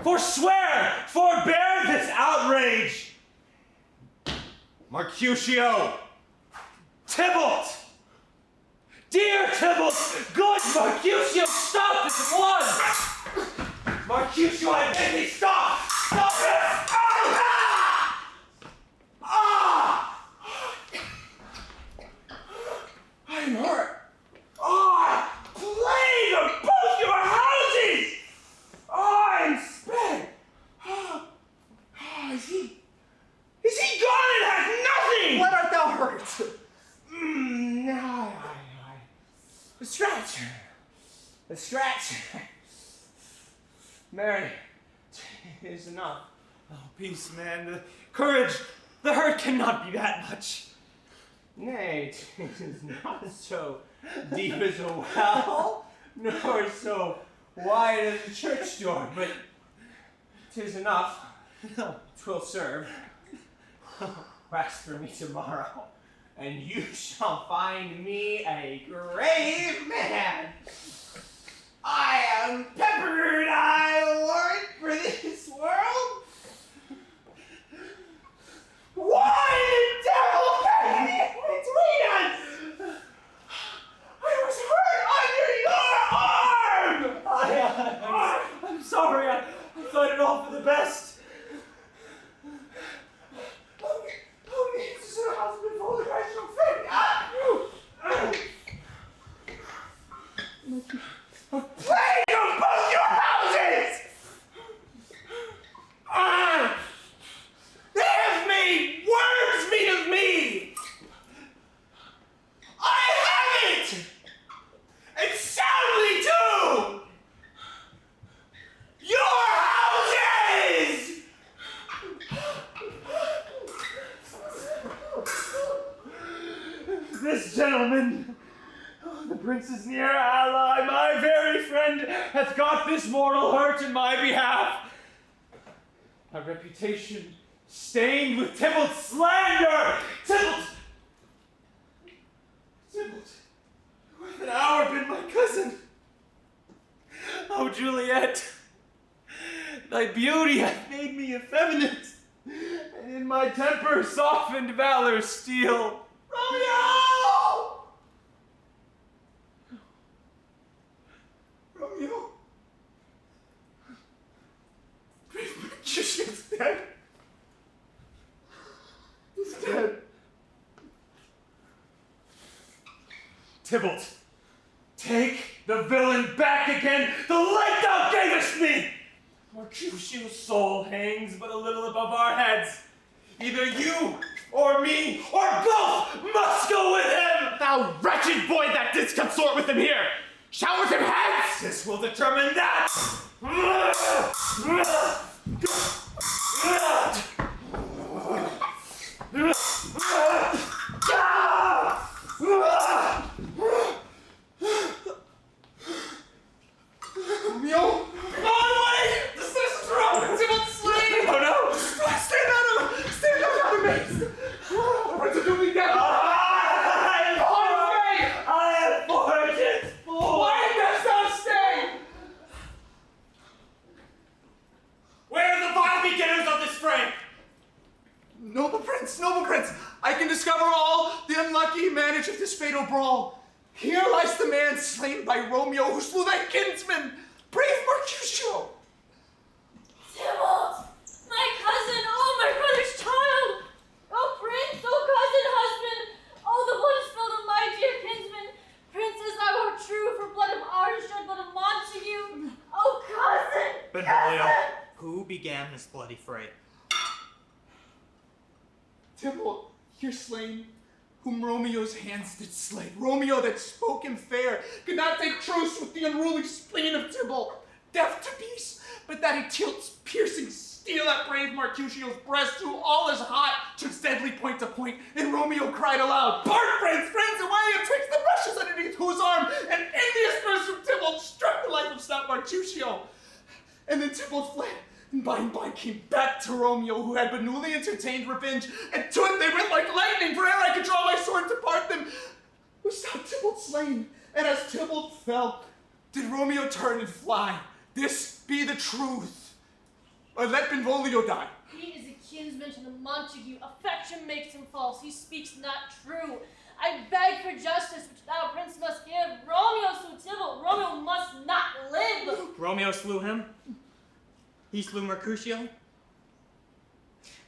Forswear, forbear this outrage. Mercutio. Tybalt. Dear Tybalt, good Mercutio, stop this at once! Mercutio, I beg thee, stop! Stop it! Ah! Ah! I'm hurt. Ah! Plague of both your houses! Ah, I'm sped. Ah, is he gone and has nothing? What art thou hurt? A scratch. Mary, 'tis enough. Oh, peace, man. The courage. The hurt cannot be that much. Nay, 'tis not so deep as a well, nor so wide as a church door, but 'tis enough. 'Twill serve. Rest for me tomorrow, and you shall find me a grave man. I am peppered, I warrant, for this world. Why the devil came between us? I was hurt under your arm. I'm sorry. I thought it all for the best. Oh, this is her husband, and soundly too! Your houses! This gentleman, the prince's near ally, my very friend, hath got this mortal hurt in my behalf. My reputation stained with Tybalt's slander! Tybalt, who hath an hour been my cousin. Oh, Juliet, thy beauty hath made me effeminate, and in my temper softened valor's steel. Romeo! Romeo? She's dead. He's dead. Tybalt, take the villain back again, the light thou gavest me! Mercutio's soul hangs but a little above our heads. Either you, or me, or both must go with him! Thou wretched boy that didst consort with him here! Shout with him hence! This will determine that! Romeo? Oh, wait! The citizen's wrong! Tybalt's slain! Oh, no! Stay down! Stay down out of me! What's it doing down? I am fortunate! Why dost thou stay? Where are the vile beginners of this fray? Noble prince, I can discover all the unlucky manage of this fatal brawl. Here lies the man slain by Romeo who slew thy kinsman, brave Mercutio. Tybalt! My cousin! Oh, my brother's child! Oh, prince! Oh, cousin, husband! Oh, the blood is spilled of my dear kinsman! Princess, thou art true, for blood of ours shed blood of Montague! Oh, cousin! Benvolio, who began this bloody fray? Tybalt, here slain, whom Romeo's hands did slay. Romeo that spoke him fair, could not take truce with the unruly spleen of Tybalt. Deaf to peace, but that he tilts piercing steel at brave Mercutio's breast, who all is hot, took deadly point to point, and Romeo cried aloud, "Part, friends, away, and twixt the rushes underneath whose arm an envious burst from Tybalt struck the life of stout Mercutio." And then Tybalt fled, and by and by came back to Romeo, who had but newly entertained revenge, and to it they went like lightning, for ere I could draw my sword to part them, was stout Tybalt slain, and as Tybalt fell, did Romeo turn and fly. This be the truth, or let Benvolio die. He is a kinsman to the Montague. Affection makes him false. He speaks not true. I beg for justice, which thou, prince, must give. Romeo slew Tybalt. Romeo must not live. Romeo slew him? He slew Mercutio?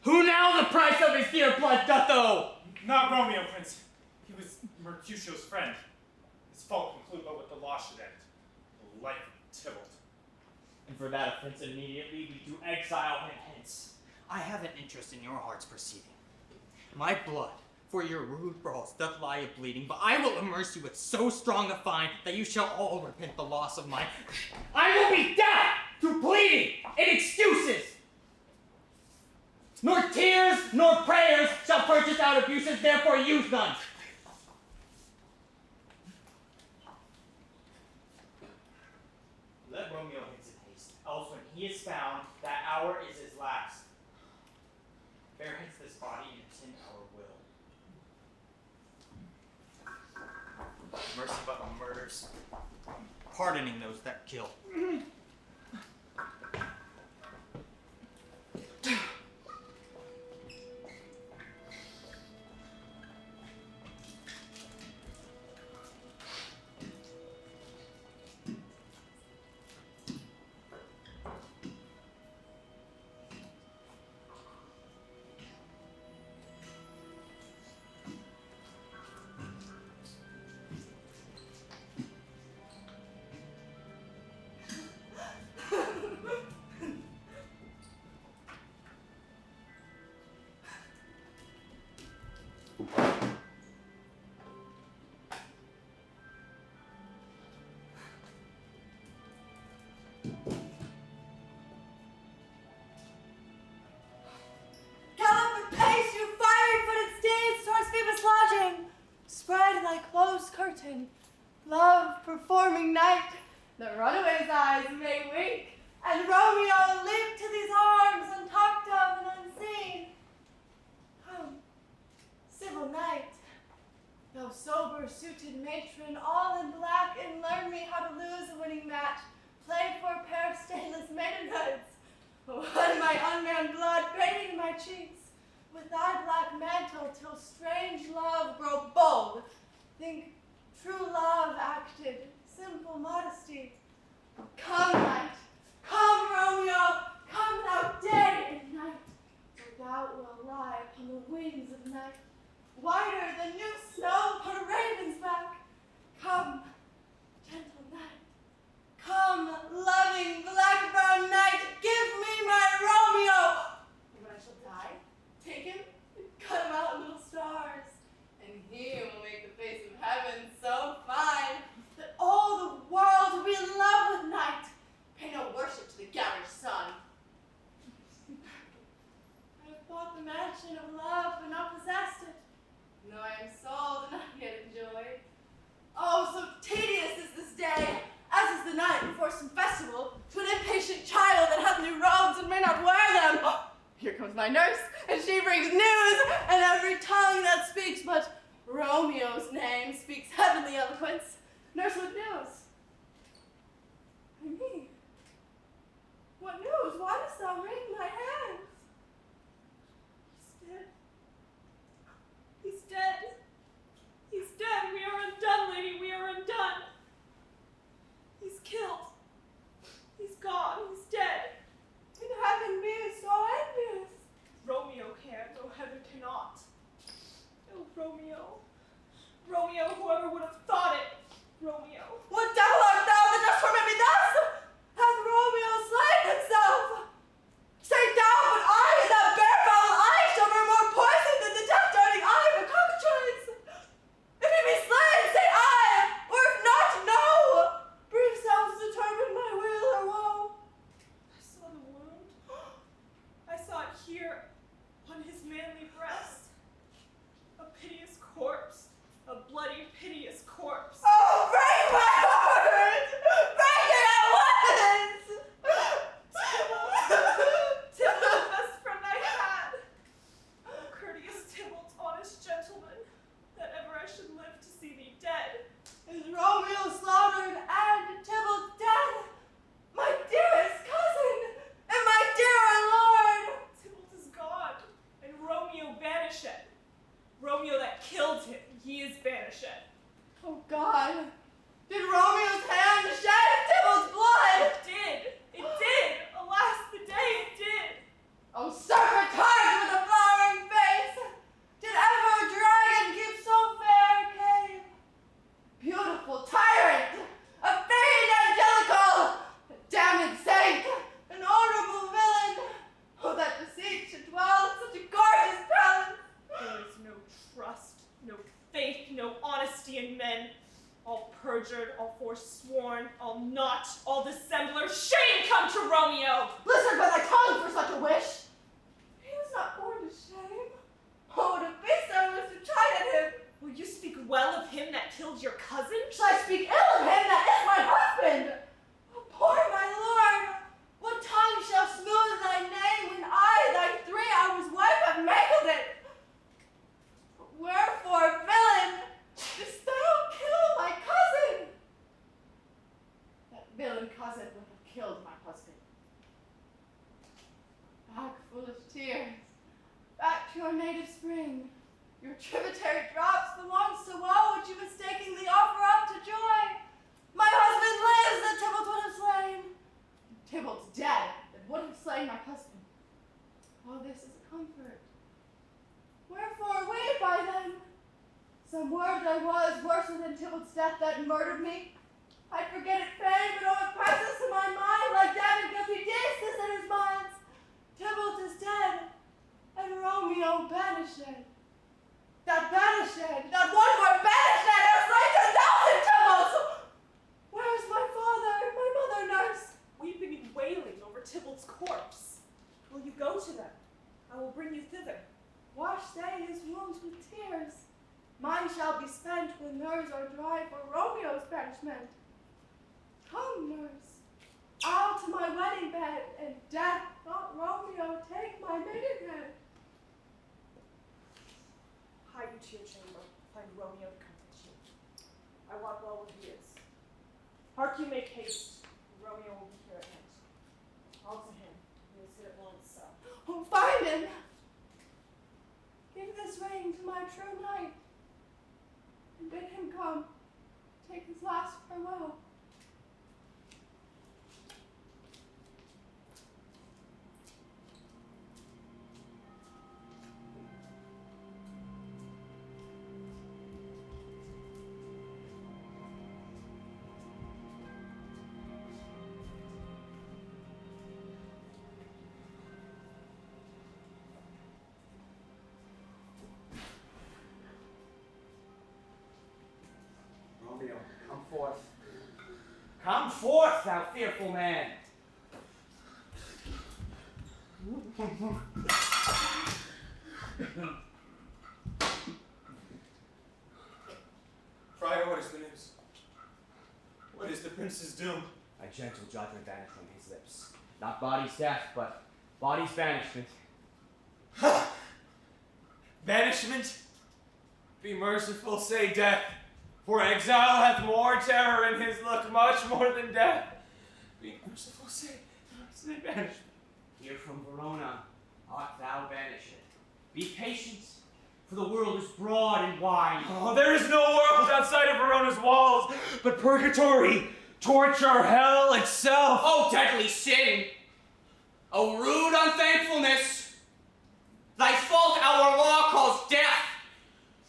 Who now the price of his dear blood doth owe? Not Romeo, Prince. He was Mercutio's friend. His fault conclude but what the law should end. The life of Tybalt. And for that offense immediately we do exile him hence. I have an interest in your heart's proceeding. My blood for your rude brawls doth lie a bleeding, but I will immerse you with so strong a fine that you shall all repent the loss of mine. I will be deaf to pleading and excuses. Nor tears nor prayers shall purchase out abuses, therefore use none. Let Romeo hence in haste, else when he is found, that hour is his last. Bear hence this body and attend our will. Mercy but on murders, pardoning those that kill. in love performing night. The runaway's eyes may wink, and Romeo leap to these arms untalked of and unseen. Come, civil knight, thou sober-suited matron, all in black, and learn me how to lose a winning match, play for a pair of stainless maidenhoods. When my unmanned blood painting my cheeks, with thy black mantle, till strange love grow bold. Think true love acted, simple modesty. Come, night, come, Romeo, come thou day and night, for thou wilt lie upon the wings of night, whiter than new snow upon a raven's back. Come, gentle night, come, loving black-brown night, give me my Romeo. And when I shall die, take him and cut him out in little stars, and he will make the face of heaven so fine that all the world will be in love with night. Pay no worship to the gathered sun. I have bought the mansion of love, but not possessed it. No, I am sold and not yet enjoyed. Oh, so tedious is this day, as is the night before some festival, to an impatient child that hath new robes and may not wear them. Oh, here comes my nurse, and she brings news, and every tongue that speaks but Romeo's name speaks heavenly eloquence. Nurse, what news? I mean, what news? Why dost thou wring my hands? He's dead. He's dead. He's dead. We are undone, lady. We are undone. He's killed. He's gone. He's dead. And heaven be so envious. Romeo can, though heaven cannot. Oh, Romeo. Romeo, whoever would have thought it. Romeo. What devil art thou that dost torment me thus? Hath Romeo slain himself? Say thou, but I, in that bare-foul eye, shall burn more poison than the death-darting eye of a cockatrice. If he be slain, say I, or if not, no. Brief sounds determine my will or woe. I saw the wound. I saw it here, on his manly breast. A piteous corpse. A bloody, piteous corpse. Oh, break my heart! Break it at once! Tybalt, the best friend I had. Oh, courteous Tybalt, honest gentleman, that ever I should live to see thee dead. Is Romeo slaughtered and Tybalt dead? My dearest cousin and my dear lord! Tybalt is gone, and Romeo vanished. Romeo that killed him, he is banished. Oh God, did Romeo's hand shed Tybalt's blood? It did! It did! Alas, the day it did! Oh, serpent heart with a flowering face! Did ever a dragon keep so fair a cave? Beautiful tyrant, a fiend angelical, a damned saint, an honorable villain! Oh, that deceit should dwell in such a gorgeous palace! There is no trust, no faith, no honesty in men. All perjured, all forsworn, all naught, all dissembler. Shame come to Romeo! Listen by thy tongue for such a wish! He was not born to shame. Oh, to be so was to chide at him! Will you speak well of him that killed your cousin? Shall I speak ill of him that is my husband? Oh, poor my lord! What tongue shall smooth thy name when I, thy 3 hours wife, have mangled it? Wherefore, villain, didst thou kill my cousin? That villain cousin would have killed my husband. Back, foolish tears, back to your native spring. Your tributary drops belongs to woe which you mistakenly offer up to joy. My husband lives that Tybalt would have slain. Tybalt's dead that would have slain my husband. All this is a comfort. Wherefore weep I then? Some word I was worse than Tybalt's death that murdered me. I forget it fain, but oh, it presses to my mind like damned guilty Deus in his minds. Tybalt is dead, and Romeo banished. That banished, that one more banished, has slain 10,000 Tybalts! Where is my father, my mother, nurse? Weeping and wailing over Tybalt's corpse. Will you go to them? I will bring you thither. Wash they his wounds with tears. Mine shall be spent when hers are dry for Romeo's banishment. Come, nurse, I'll to my wedding bed, and death, not Romeo, take my maidenhead. Hie you to your chamber, find Romeo to comfort you. I wot well where he is. Hark you, make haste. Romeo will be here at night. I'll to him. He will sit at Lawrence cell. Oh, find him! Give this ring to my true knight, and bid him come, take his last farewell. Romeo, come forth. Come forth, thou fearful man. Friar, what is the news? What is the prince's doom? A gentle judgment vanished from his lips. Not body's death, but body's banishment. Banishment? Be merciful, say death. For exile hath more terror in his look, much more than death. Be merciful, say banishment. Here from Verona art thou banished. Be patient, for the world is broad and wide. Oh, there is no world outside of Verona's walls, but purgatory, torture, hell itself. Oh, deadly sin! Oh, rude unthankfulness! Thy fault our law calls death!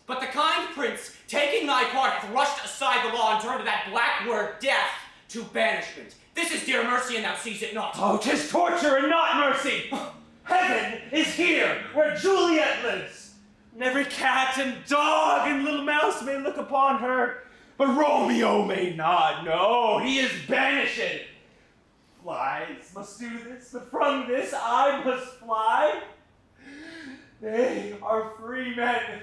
But the kind prince, taking thy part, hath rushed aside the law and turned to that black word, death, to banishment. This is dear mercy, and thou seest it not. Oh, 'tis torture and not mercy. Heaven is here, where Juliet lives. And every cat and dog and little mouse may look upon her, but Romeo may not. No, he is banished. Flies must do this, but from this I must fly. They are free men,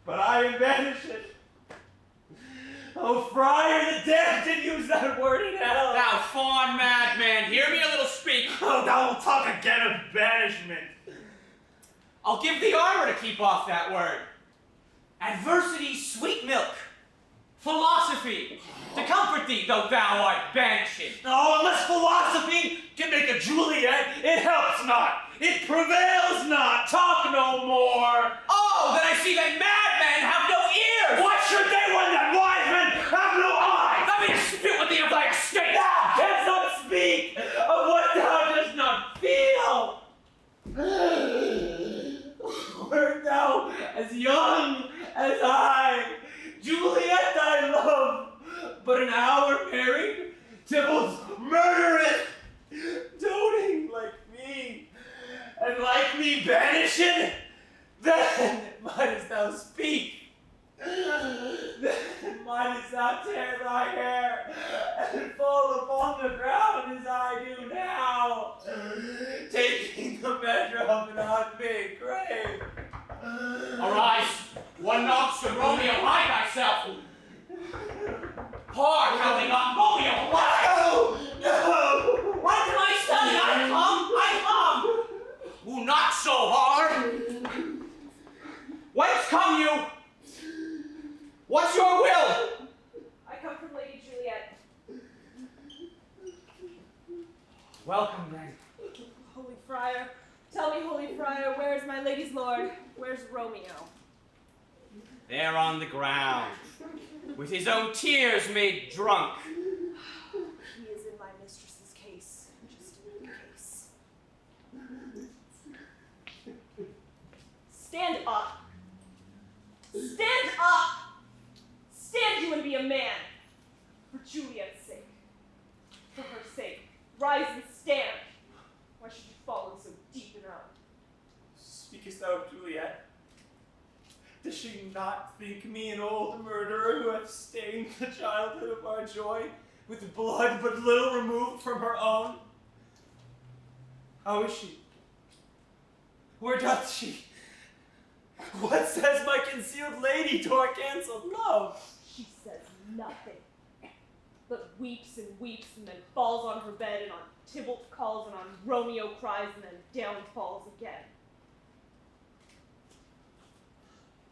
but I am banished. Oh, friar, the dead did use that word in hell. Thou fond madman, hear me a little speak. Oh, thou wilt talk again of banishment. I'll give thee armor to keep off that word. Adversity, sweet milk. Philosophy, to comfort thee, though thou art banishing. Oh, unless philosophy can make a Juliet, it helps not. It prevails not. Talk no more. Oh, then I see that madmen have no ears. What should they when that wise men have no eyes? Let me spit with thee of thy estate. Thou canst not speak of what thou dost not feel. Wert thou as young as I, Juliet thy love, but an hour married, Tybalt's murdereth, doting like me, and like me banishing, then mightest thou speak. Then mightest thou tear thy hair and fall upon the ground as I do now, taking the measure of an unmade grave. Arise, one knocks to Romeo, hide thyself. Hard, howling on Romeo, No! What am I studying? I come. Who not so hard? Whence come you? What's your will? I come from Lady Juliet. Welcome then. Holy friar, tell me, holy friar, where's my lady's lord? Where's Romeo? There on the ground, with his own tears made drunk. He is in my mistress's case, just in the case. Stand up! Stand up! Stand you and be a man! For Juliet's sake. For her sake. Rise and stand! Why should you fall in so deep and out? Speakest thou of Juliet? Does she not think me an old murderer who hath stained the childhood of our joy with blood but little removed from her own? How is she? Where doth she? What says my concealed lady to our cancelled love? She says nothing, but weeps and weeps and then falls on her bed and on Tybalt calls and on Romeo cries and then down falls again.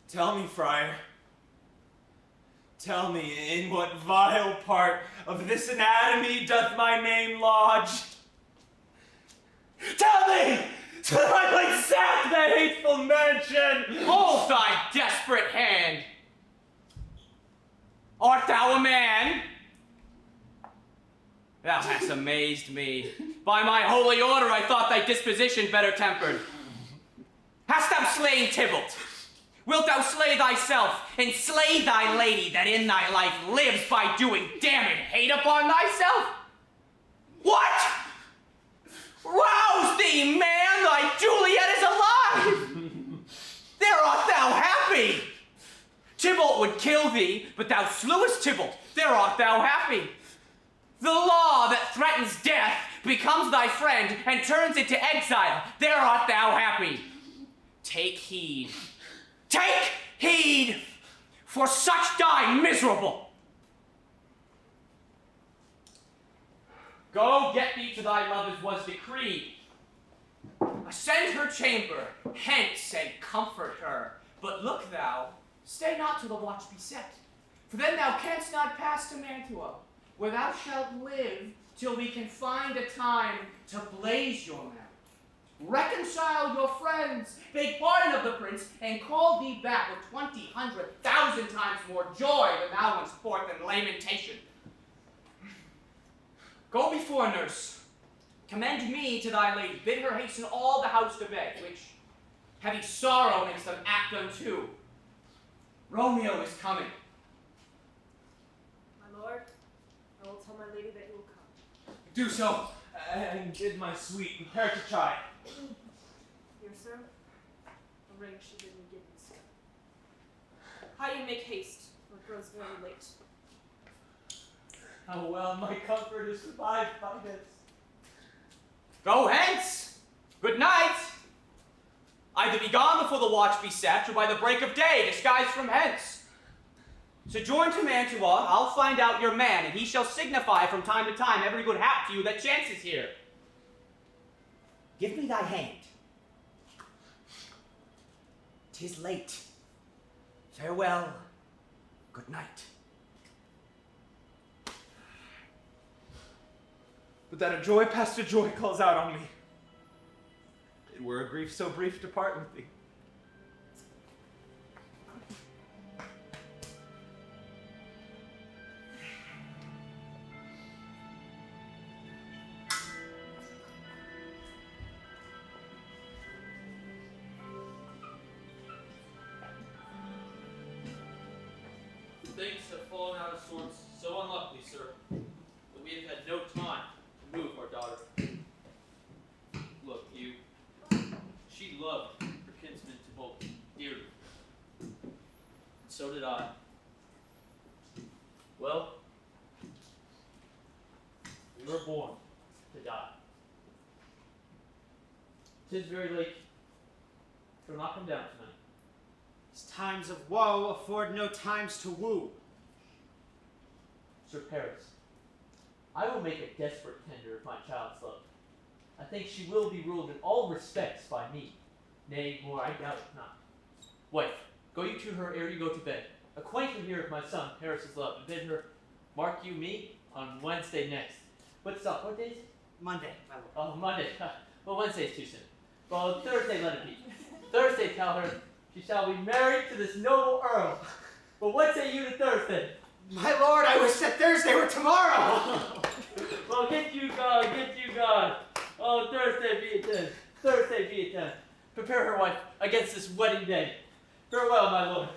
Tell me, friar. Tell me, in what vile part of this anatomy doth my name lodge? Tell me, so that I might sack that hateful mansion! Hold thy desperate hand! Art thou a man? Thou hast amazed me. By my holy order, I thought thy disposition better tempered. Hast thou slain Tybalt? Wilt thou slay thyself, and slay thy lady that in thy life lives by doing damned hate upon thyself? What? Rouse thee, man, thy Juliet is alive! There art thou happy! Tybalt would kill thee, but thou slewest Tybalt. There art thou happy. The law that threatens death becomes thy friend and turns it to exile. There art thou happy. Take heed. Take heed, for such die miserable. Go get thee to thy mother's was decreed. Ascend her chamber, hence and comfort her. But look thou, stay not till the watch be set. For then thou canst not pass to Mantua, where thou shalt live till we can find a time to blaze your marriage. Reconcile your friends, beg pardon of the prince, and call thee back with 20,000 times more joy than thou went forth in lamentation. Go before, nurse. Commend me to thy lady. Bid her hasten all the house to bed, which heavy sorrow makes them act unto. Romeo is coming. My lord, I will tell my lady that you will come. Do so, and bid my sweet prepare to chide. Here, sir, the ring she bid me give you, sir. How you make haste, for it grows very late. How well my comfort is survived by this. Go hence. Good night. Either be gone before the watch be set, or by the break of day, disguised from hence. Sojourn to Mantua, I'll find out your man, and he shall signify from time to time every good hap to you that chances here. Give me thy hand. 'Tis late. Farewell. Good night. But that a joy past a joy calls out on me. It were a grief so brief to part with thee. Things have fallen out of sorts so unluckily, sir, that we have had no time to move our daughter. Look, she loved her kinsman Tybalt dearly. And so did I. Well, we were born to die. 'Tis very late. Shall not come down tonight. These times of woe afford no times to woo. Sir Paris, I will make a desperate tender of my child's love. I think she will be ruled in all respects by me. Nay, more, I doubt it not. Wife, go you to her ere you go to bed. Acquaint her here of my son, Paris's love, and bid her, mark you me, on Wednesday next. What's up? What day is it? Monday, my lord. Oh, Monday. Well, Wednesday's too soon. Well, Thursday let it be. Thursday tell her she shall be married to this noble earl. But what say you to Thursday? My lord, I wish that Thursday were tomorrow! Well, get you gone. Oh, Thursday be it then. Thursday be it then. Prepare her, wife, against this wedding day. Farewell, my lord.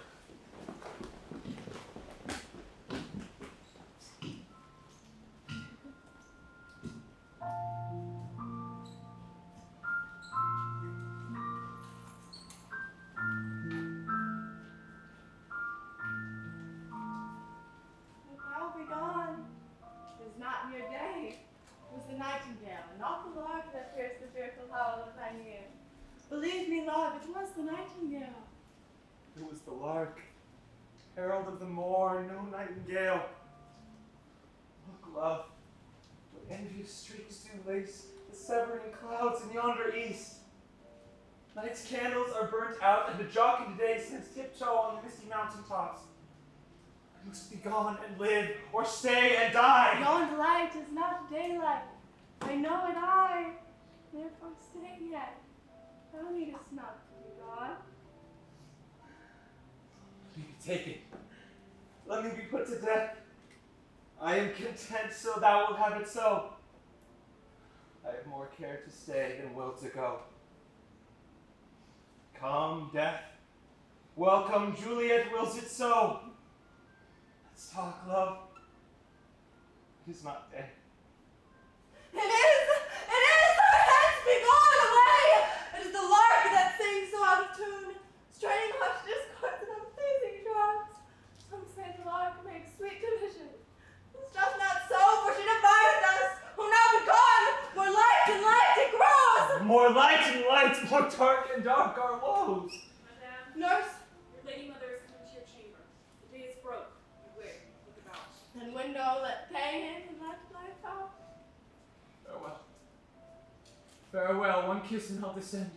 I'll be gone. 'Tis not your day. 'Twas the nightingale, and not the lark that hears the fearful howl of thine ear. Believe me, love, it was the nightingale. It was the lark, herald of the morn, no nightingale. Look, love, what envious streaks do lace the severing clouds in yonder east. Night's candles are burnt out, and the jocund day stands tiptoe on the misty mountain tops. I must be gone and live, or stay and die. Yon light is not daylight. I know it I. Therefore stay yet. Thou needest not to be gone. Let me be taken. Let me be put to death. I am content, so thou wilt have it so. I have more care to stay than will to go. Come, death. Welcome, Juliet, wills it so. Let's talk, love. It is not day. It is! Hence be gone away! It is the lark that sings so out of tune, straining hushed discords and unpleasing drums. Some say the lark makes sweet division. This doth not so, for she divided us, who now be gone, more light and light it grows! More light and light, more dark and dark our woes. Madame, Nurse, your lady mother is coming to your chamber. The day is broke. Beware, look about. and window let pay in and let life out. Farewell. Farewell, one kiss and I'll descend.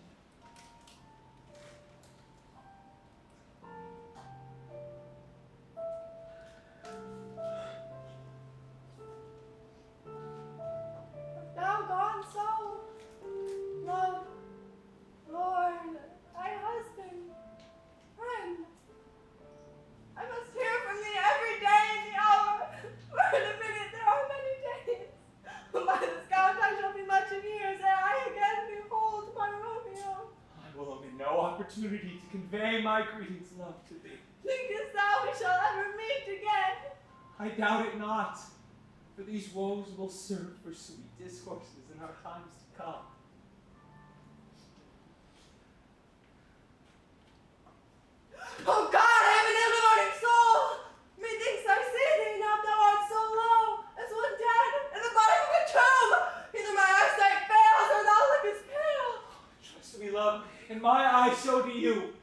Thou gone so, love, Lord, thy husband, friend. I must hear from thee every day in the hour, for in a minute there are many days. By this count I shall be much in years ere I again behold my Romeo. I will omit no opportunity to convey my greetings, love, to thee. Thinkest thou we shall ever meet again? I doubt it not, for these woes will serve for sweet discourses in our times to come. Oh God, I am an ill-devoting soul! Methinks I see thee, now thou art so low, as one dead in the bottom of a tomb! Either my eyesight fails, or thou lookest pale! Trust me, love, in my eyes so do you.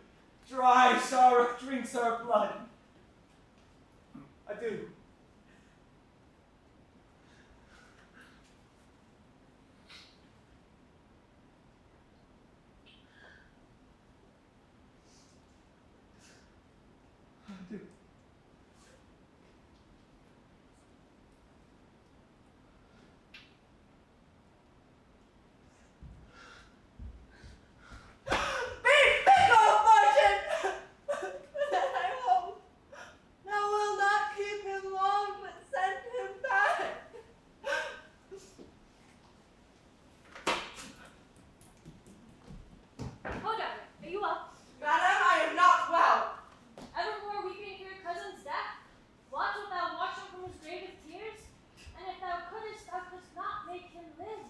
Dry sorrow drinks our blood. Adieu. Adieu. Be fickle, fortune! I hope thou wilt not keep him long, but send him back. Oh, Doctor, are you well? Madam, I am not well. Evermore weeping for your cousin's death? Watch wilt thou wash him from his grave with tears? And if thou couldst, thou couldst not make him live.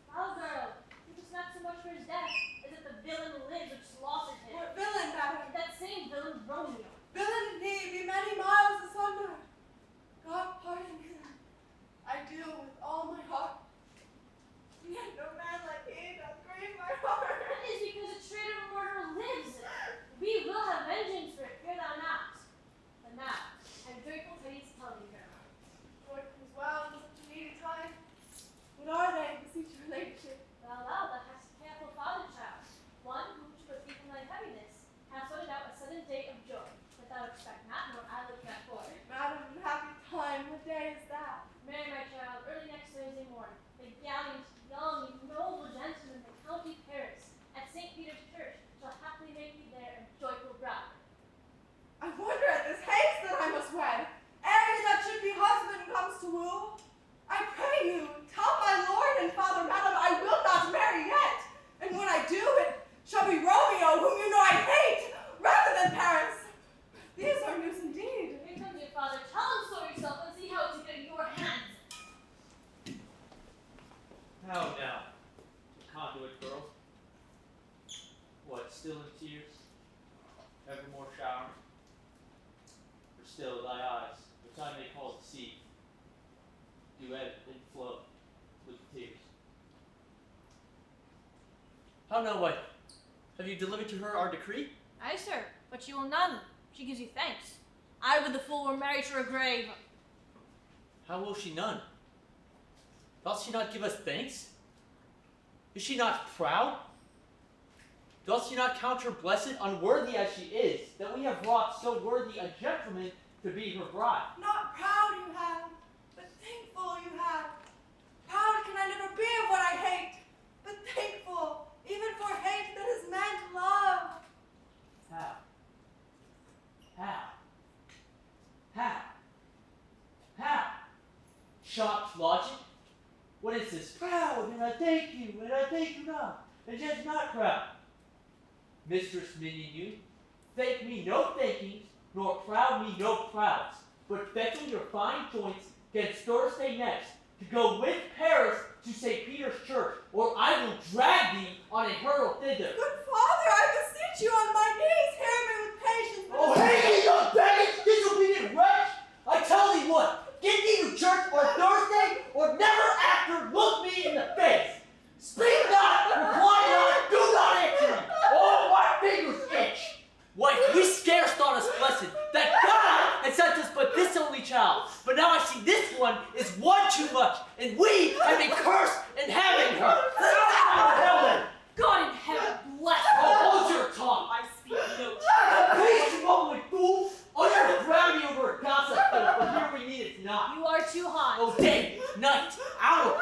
Well, girl, you was not so much for his death as if the villain lives which slaughtered him. What villain, madam? That same villain, Romeo. Villain indeed, be many miles asunder. God pardon him. I do with all my heart. Yet no man like he doth grieve my heart. That is because a traitor and murderer lives. We will have vengeance for it, fear thou not. But now, I have joyful tidings to tell thee, girl. Joy comes well in such a needy time. What are they, beseech your ladyship? Well, thou hast a careful father, child. One who, to relieve from thy heaviness, hath sorted out a sudden day of joy, that thou expect not, nor I look not for. Madam, happy time, what day is that? Marry, my child, early next Thursday morn, the gallant, young, noble gentleman of County Paris, at St. Peter's Church, shall happily make thee there a joyful bride. I wonder at this haste that I must wed. Ere he that should be husband comes to woo. I pray you, tell my lord and father, madam, I will not marry yet. And when I do, it shall be Romeo, whom you know I hate, rather than Paris. These are news indeed. Here comes your father. Tell him so yourself and see how to get in your hands. How now, conduit girl? What, still in tears? Evermore showering? For still thy eyes, which I may call to see, do ebb and flow with tears. How now, wife? Have you delivered to her our decree? Aye, sir, But she will none. She gives you thanks. I with the fool were married to her grave. How will she none? Doth she not give us thanks? Is she not proud? Doth she not count her blessed, unworthy as she is, that we have wrought so worthy a gentleman to be her bride? Not proud you have, but thankful you have. Proud can I never be of what I hate, but thankful, even for hate that is meant love. How? How? How? How? Shocked logic? What is this? Proud, and I thank you, and I thank you not, and just not proud. Mistress minion you, thank me no thankings, nor proud me no prouds, but fetching your fine joints against Thursday next, to go with Paris to St. Peter's Church, or I will drag thee on a hurdle thither. Good Father, I beseech you on my knees, hear me with patience. Oh, hang me, you baggage, disobedient wretch! I tell thee what, get thee to church on Thursday, or never after look me in the face. Speak not, reply not, do not answer me. Oh, my fingers itch. Wife, we scarce thought us blessed, that God had sent us but this only child. But now I see this one is one too much, and we have been cursed in having her. God in heaven bless her. Oh, hold your tongue. I speak no Please, you mumbling fool. Oh, you're grabbing over a gossip, but here we need it not. You are too hot. Oh, day, night, hour,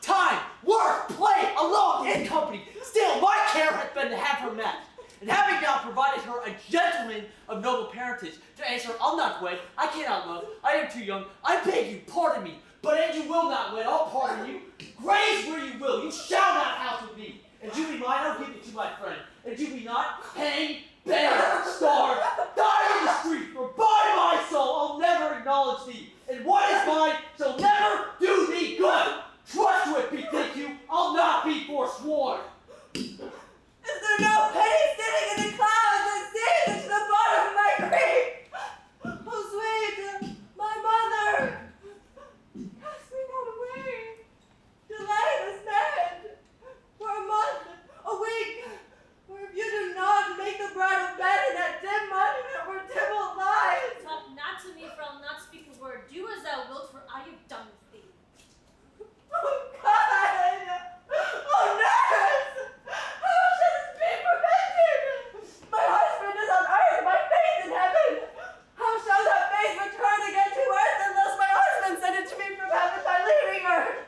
time, work, play, alone, in company. Still, my care hath been to have her matched. And having now provided her a gentleman of noble parentage, to answer, I'll not wed, I cannot love, I am too young, I beg you, pardon me. But and you will not wed, I'll pardon you. Graze where you will, you shall not house with me. And you be mine, I'll give it to my friend. And you be not, hang, beg, starve, die in the street, for by my soul I'll never acknowledge thee. And what is mine shall never do thee good. Trust to it, bethink you, I'll not be forsworn. Is there no pity sitting in the clouds that sees into the bottom of my grief? Oh, sweet, my mother, cast me not away. Delay this marriage for a month, a week, or if you do not, make the bride of bed in that dim monument where Tybalt lies. Talk not to me, for I'll not speak a word. Do as thou wilt, for I have done with thee. Oh, God! Oh, nurse! How shall this be prevented? My husband is on earth, my faith in heaven. How shall that faith return again to earth unless my husband send it to me from heaven by leaving earth?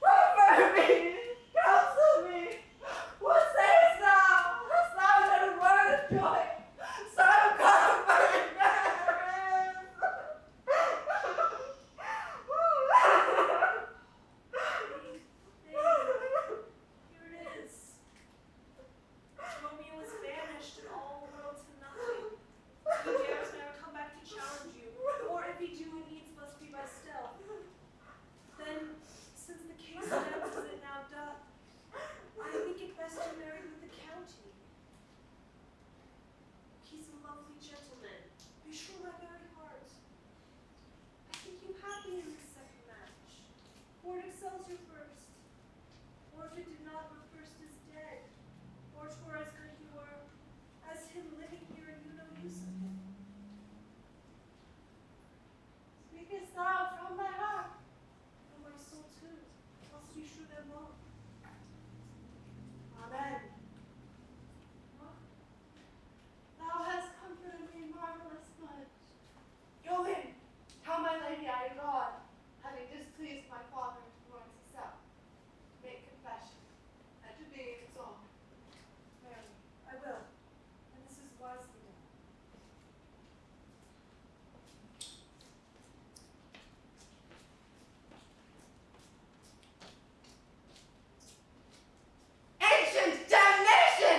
Comfort me! Counsel me! What sayest thou? Hast thou not a word of joy? Son of comfort and Here it is. Romeo is banished and all the world to nothing. He dares never come back to challenge you, or if he do, it needs must be by stealth. Then, since the case stands as it now doth, I think it best to marry with the county. He's a lovely gentleman. Be sure my very heart. I think you happy in this second match, for it excels your first. Or if it did not, your first is dead. Or 'twere as good he were, as him living here and you no use of him. Speakest thou from thy heart? And my soul too, else you shew them all. Amen. Thou hast comforted me marvelous much. Go in, tell my lady I am God, having displeased my father towards himself. Make confession, and to be exalted. Mary, I will, and this is wisely done. Ancient damnation!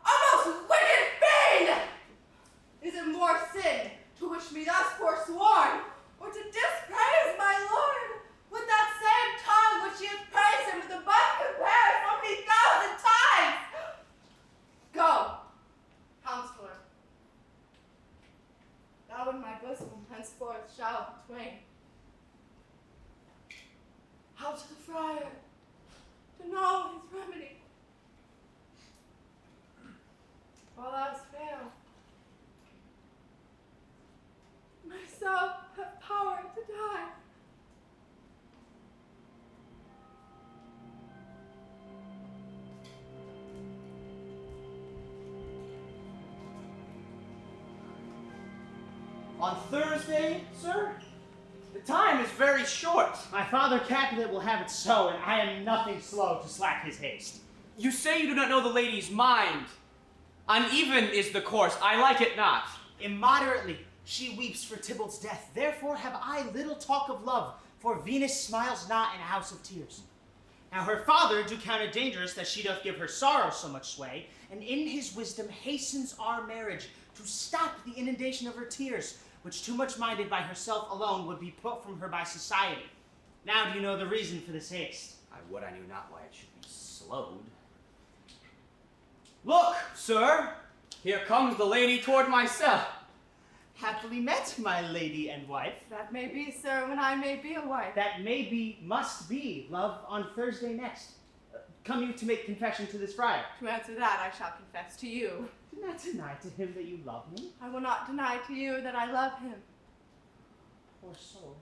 A most wicked fiend! Is it more sin to wish me thus forsworn, or to dispraise my Lord with that same tongue which ye have praised him with above compared so many thousand times? Go, counselor. Thou and my bosom henceforth shall be twain. How to the friar to know his remedy? All else fail, On Thursday, sir? The time is very short. My father Katelyn will have it so, and I am nothing slow to slack his haste. You say you do not know the lady's mind. Uneven is the course, I like it not. Immoderately, she weeps for Tybalt's death. Therefore have I little talk of love, for Venus smiles not in a house of tears. Now her father do count it dangerous that she doth give her sorrow so much sway, and in his wisdom hastens our marriage to stop the inundation of her tears, which too much minded by herself alone would be put from her by society. Now do you know the reason for this haste? I would I knew not why it should be slowed. Look, sir, here comes the lady toward my cell. Happily met, my lady and wife. That may be, sir, when I may be a wife. That may be, must be, love, on Thursday next. Come you to make confession to this friar? To answer that, I shall confess to you. Do not deny to him that you love me. I will not deny to you that I love him. Poor soul,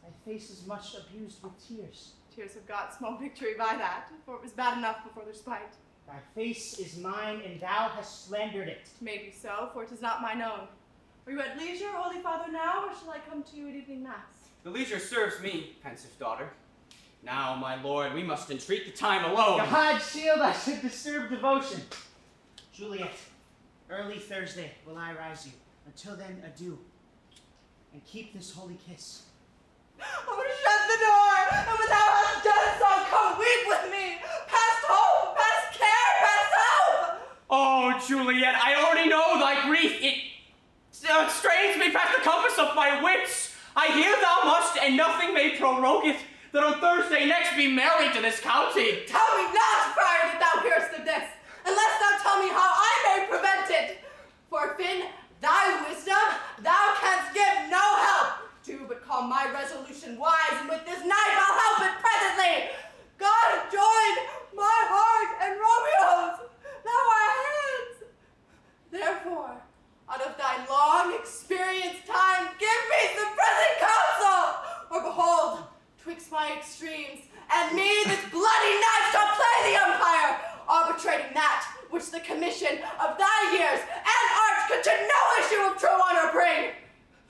thy face is much abused with tears. Tears have got small victory by that, for it was bad enough before their spite. Thy face is mine, and thou hast slandered it. Maybe so, for it is not mine own. Are you at leisure, Holy Father, now, or shall I come to you at evening mass? The leisure serves me, pensive daughter. Now, my lord, we must entreat the time alone. God shield, I should disturb devotion. Juliet, early Thursday will I rise you. Until then, adieu. And keep this holy kiss. Oh, shut the door! And when thou hast done so, come weep with me! Past hope, past care, past hope! Oh, Juliet, I already know thy grief. It strains me past the compass of my wits. I hear thou must, and nothing may prorogue it, that on Thursday next be married to this county. Tell me not, friar, that thou hearest of this, unless thou tell me how I may prevent it. For in thy wisdom thou canst give no help. Do but call my resolution wise, and with this knife I'll help it presently. God join my heart and Romeo's, thou our hands. Therefore, out of thy long experienced time, give me some present counsel, or behold, twixt my extremes, and me this bloody knife shall play the umpire, arbitrating that which the commission of thy years and art could to no issue of true honor bring.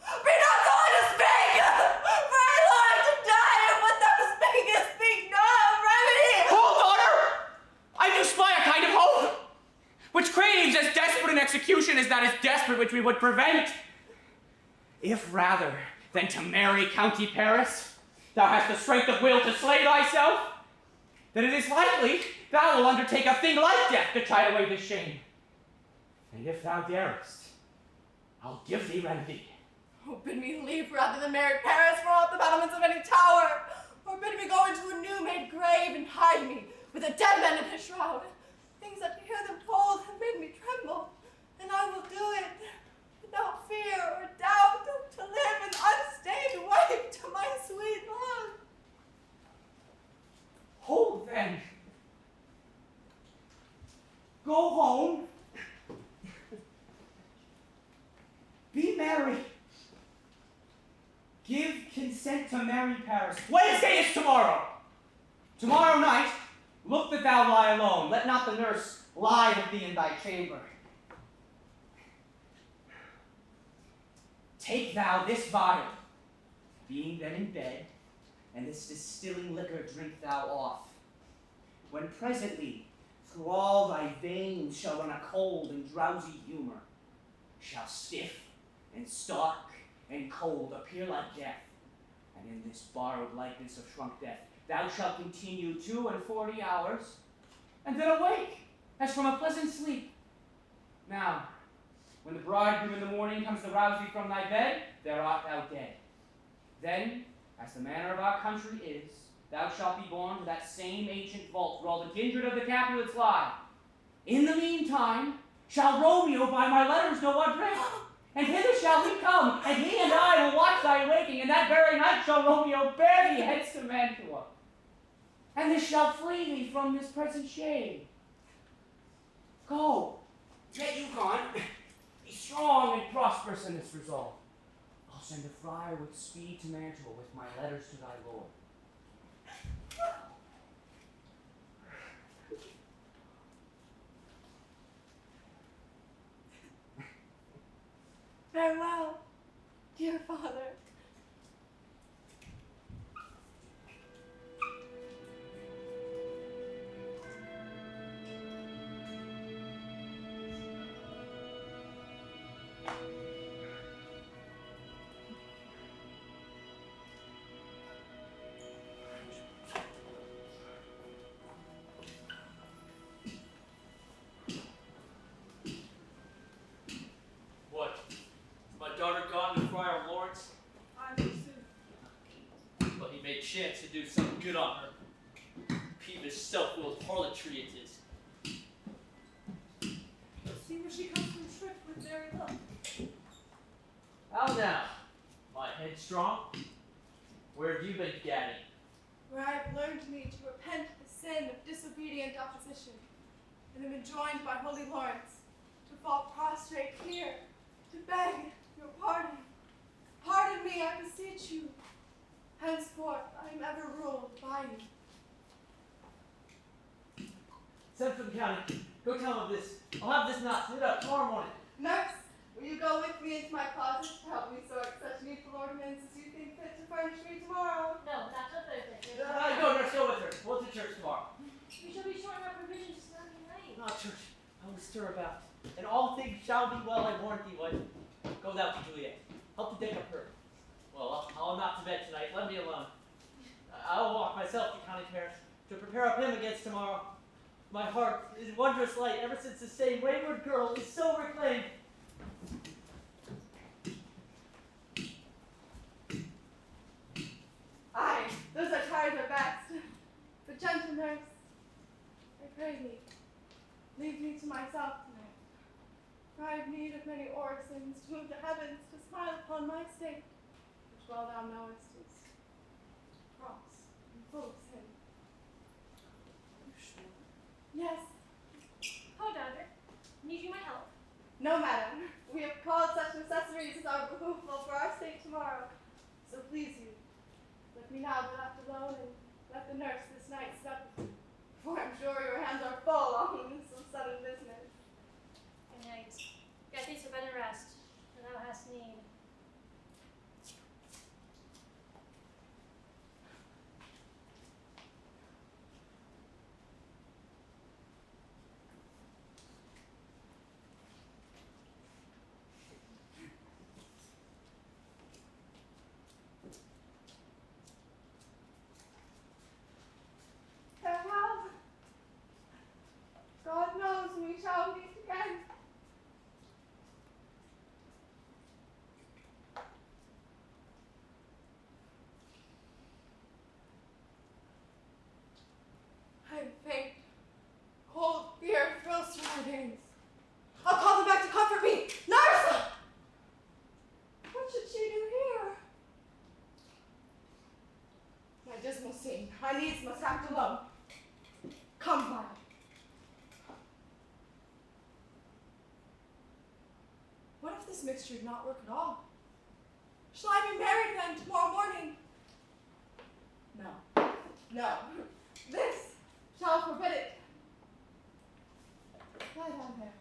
Be not so to speak, for I long to die, and what thou speakest, speak not of remedy. Hold, daughter! I do spy a kind of hope, which craves as desperate an execution as that is desperate which we would prevent. If rather than to marry County Paris, thou hast the strength of will to slay thyself, then it is likely thou will undertake a thing like death to chide away this shame. And if thou darest, I'll give thee remedy. Oh, bid me leave rather than marry Paris for all the battlements of any tower, or bid me go into a new-made grave and hide me with a dead man in his shroud. Things that to hear them told have made me tremble, and I will do it without fear or doubt to live an unstained wife to my sweet love. Hold then. Go home. Be merry. Give consent to marry Paris. Wednesday is tomorrow. Tomorrow night, look that thou lie alone. Let not the nurse lie with thee in thy chamber. Take thou this vial, being then in bed, and this distilling liquor drink thou off. When presently through all thy veins shall run a cold and drowsy humor, shall stiff and stark and cold appear like death, and in this borrowed likeness of shrunk death thou shalt continue 42 hours, and then awake as from a pleasant sleep. Now, when the bridegroom in the morning comes to rouse thee from thy bed, there art thou dead. Then, as the manner of our country is, thou shalt be borne to that same ancient vault where all the kindred of the Capulets lie. In the meantime, shall Romeo by my letters know what drink? And hither shall he come, and he and I will watch thy waking, and that very night shall Romeo bear thee hence to Mantua. And this shall free thee from this present shame. Go, get you gone. Be strong and prosperous in this resolve. I'll send a friar with speed to Mantua with my letters to thy lord. Farewell. dear father. What? Is my daughter gone to Friar Lawrence? I'm soon. But he may chance to do some good on her. Peevish, self-willed harlotry it is. See where she comes from trip with very love. How now? My headstrong? Where have you been gadding? Where I have learned me to repent the sin of disobedient opposition, and am enjoined by Holy Lawrence to fall prostrate here, to beg your pardon. Pardon me, I beseech you. Henceforth, I am ever ruled by you. Send for the county. Go tell him of this. I'll have this knot slit up tomorrow morning. Nurse, will you go with me into my closet to help me sort such needful ornaments as you think fit to furnish me tomorrow? No, not till Thursday. Go, nurse, go with her. We'll to church tomorrow. We shall be short in our provisions Sunday night. Not church. I will stir about. And all things shall be well, I warrant thee, wife. Go thou to Juliet. Help to deck up her. Well, I'll not to bed tonight. Let me alone. I'll walk myself to County Paris to prepare up him against tomorrow. My heart is wondrous light ever since the same wayward girl is so reclaimed. Aye, those are tired are best. But gentle nurse, I pray thee, leave me to myself tonight. For I have need of many orisons to move the heavens to smile upon my state, which well thou knowest is cross and full of sin. Yes. Oh, daughter, need you my help? No, madam. We have called such necessaries as are behooveful for our state tomorrow. So please you, let me now be left alone and let the nurse this night sup, for I'm sure your hands are full on this sudden business. Good night. Get thee to bed and rest, and thou hast need. Farewell. God knows we shall meet again. I am faint. Cold fear thrills through my veins. I'll call them back to comfort me. Nurse! What should she do here? My dismal scene. I needs must act alone. Come, Violet. What if this mixture did not work at all? Shall I be married then tomorrow morning? No. No. This shall forbid it. Lie down there.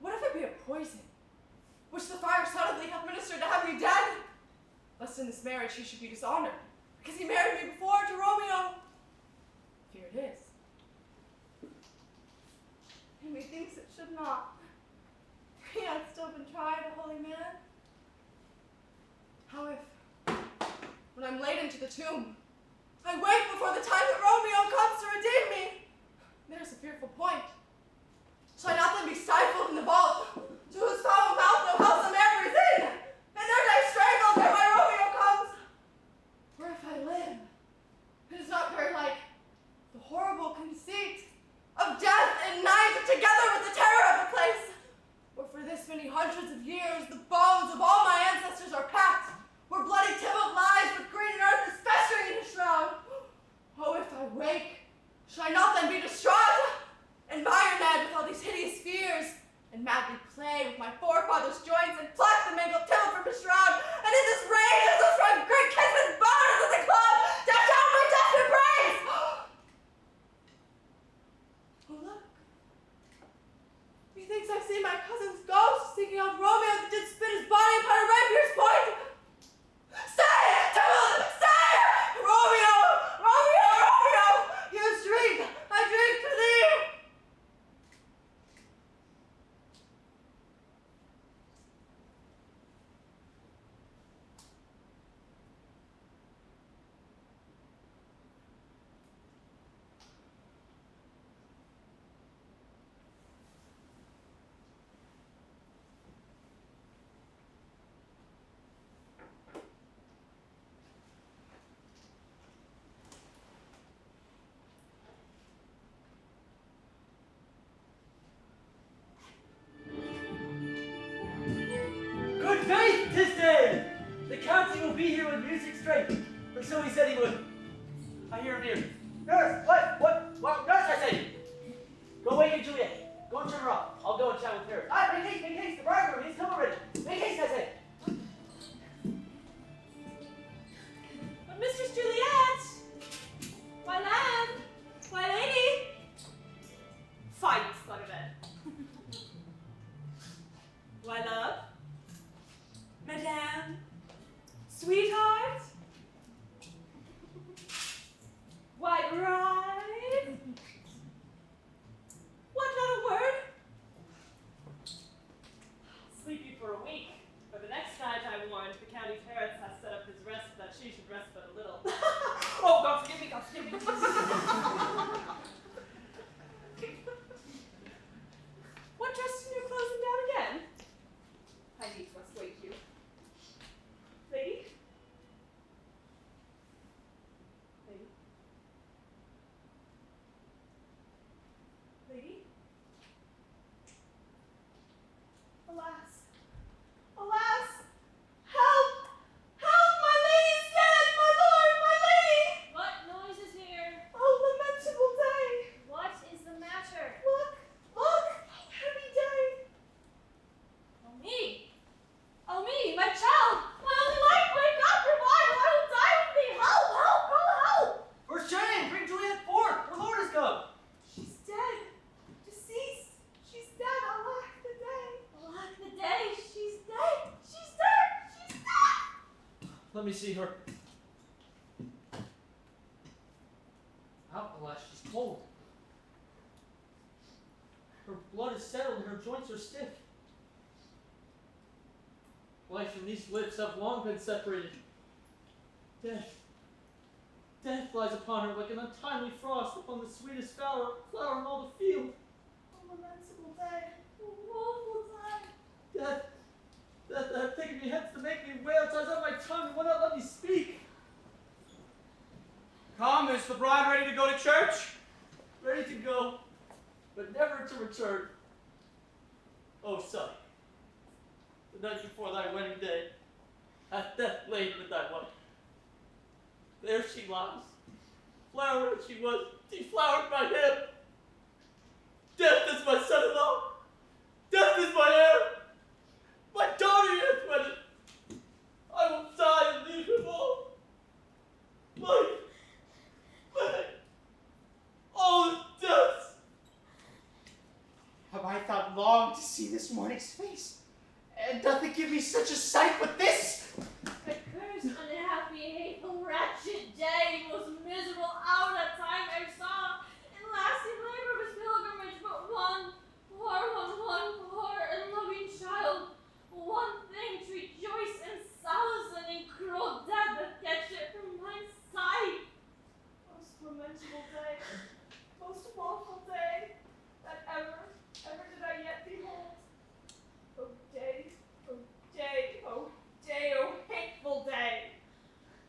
What if it be a poison, which the friar suddenly hath ministered to have me dead? Lest in this marriage he should be dishonored, because he married me before to Romeo. Fear it is. And methinks it should not. He hath still been tried, a holy man. How if, when I'm laid into the tomb, I wake before the time that Romeo comes to redeem me? There's a fearful point. Shall I not then be stifled in the vault, to whose foul mouth no wholesome air breathes in, and there die strangled ere my Romeo comes? Or if I live, it is not very like the horrible conceit of death and night together with the terror of the place, where for this many hundreds of years the bones of all my ancestors are packed, where bloody Tybalt lies with green earth is festering in his shroud. Oh, if I wake, shall I not then be distraught, environed with all these hideous fears, and madly play with my forefathers' joints and pluck the mangled Tybalt from his shroud, and in this rage as if from great kismet bones of the club, dash out my death embrace! Oh, look, Methinks I see my cousin's ghost seeking out Romeo that did spit his body upon a rapier's point. Stay, Tybalt! Stay! Romeo! Romeo! Romeo! You drink! I drink to thee! Good faith, 'tis day! The county will be here when music's straight, or so he said he would. I hear him near. Nurse, what? Nurse, I say! Go waken Juliet. Go and turn her off. I'll go and chat with her. Make haste, the bridegroom, he's come already. Make haste, I say! But Mistress Juliet! Why, lamb! Why, lady! Fine, slug of it. Why, love? Madame? Sweetheart? Why, bride? What, not a word? Sleepy for a week. But the next night, I warned, the county terrace has set up his rest that she should rest but a little. Oh, God forgive me, God forgive me. What dressed in your clothes and down again? I needs must wake you. Lady? Lady? Lady? Alas! Alas! Help! Help! My lady's dead! My lord! My lady! What noise is here? Oh, lamentable day! What is the matter? Look! Look! Oh, heavy day! Oh me! Oh me, my child! My only life! Wake up! Revive! I will die with thee! Help! Help! Call help! For shame! Bring Juliet forth! Our Lord has come! She's dead! Deceased! She's dead! Alack the day! Alack the day! She's dead! She's dead! She's dead! Let me see her. Alas, she's cold. Her blood is settled and her joints are stiff. Life and these lips have long been separated. Death lies upon her like an untimely frost upon the sweetest flower in all the field. Oh, lamentable day! Oh, woeful time! Death hath taken me hence to make me wail, ties up my tongue and will not let me speak. Come, is the bride ready to go to church? Ready to go, but never to return. Oh, son, the night before thy wedding day, hath death laid with thy wife. There she lies, flowered as she was, deflowered by him. Death is my son-in-law. Death is my heir. My daughter he hath wedded. I will die and leave him all. Life, all is death. Have I thought long to see this morning's face? And doth it give me such a sight but this? Accursed, unhappy, hateful, wretched day, most miserable hour that time I saw, in lasting labor of his pilgrimage, but one poor and loving child, one thing to rejoice and solace in cruel death that gets it from my sight. Most lamentable day! Most woeful day! That ever did I yet behold. Oh day, oh day, oh day, oh hateful day!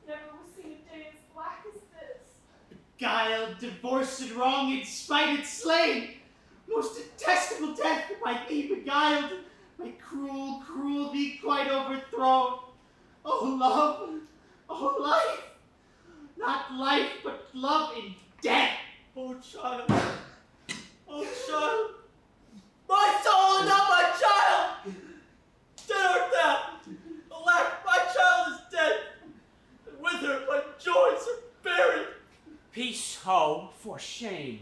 Never was seen a day as black as this. Beguiled, divorced, wronged, spited, slain! Most detestable death by thee beguiled, my cruel thee quite overthrown. Oh love, oh life, not life but love in death. Oh child, my soul and not my child! Dead art thou! Alack, my child is dead, and with her my joys are buried. Peace, ho, for shame.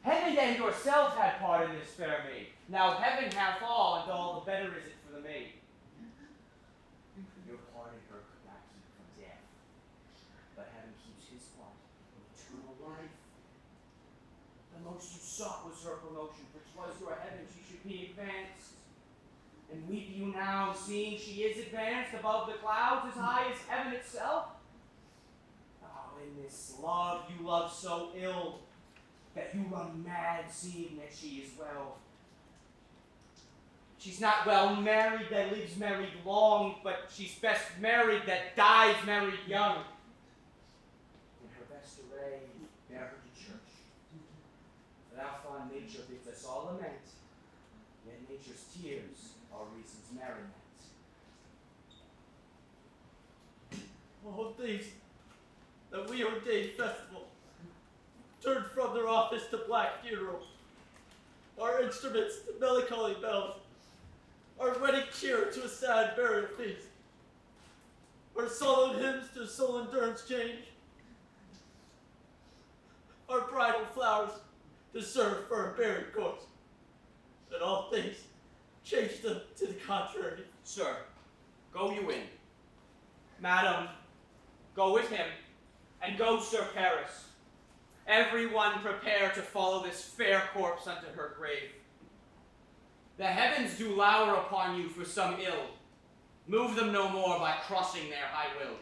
Heaven and then yourself had part in this fair maid. Now heaven hath all, and all the better is it for the maid. Your part in her could not keep from death, but heaven keeps his part in eternal life. The most you sought was her promotion, for 'twas your heaven she should be advanced. And weep you now, seeing she is advanced above the clouds as high as heaven itself? Oh, in this love you love so ill, that you run mad seeing that she is well. She's not well married that lives married long, but she's best married that dies married young. In her best array, bear her to church. For our fond nature bids us all lament, yet nature's tears are reason's merriment. All these that we ordained festival turned from their office to black funeral, our instruments to melancholy bells, our wedding cheer to a sad burial feast, our solemn hymns to soul endurance change, our bridal flowers to serve for a buried corpse, and all things change them to the contrary. Sir, go you in. Madam, go with him, and go Sir Paris. Everyone prepare to follow this fair corpse unto her grave. The heavens do lour upon you for some ill. Move them no more by crossing their high will.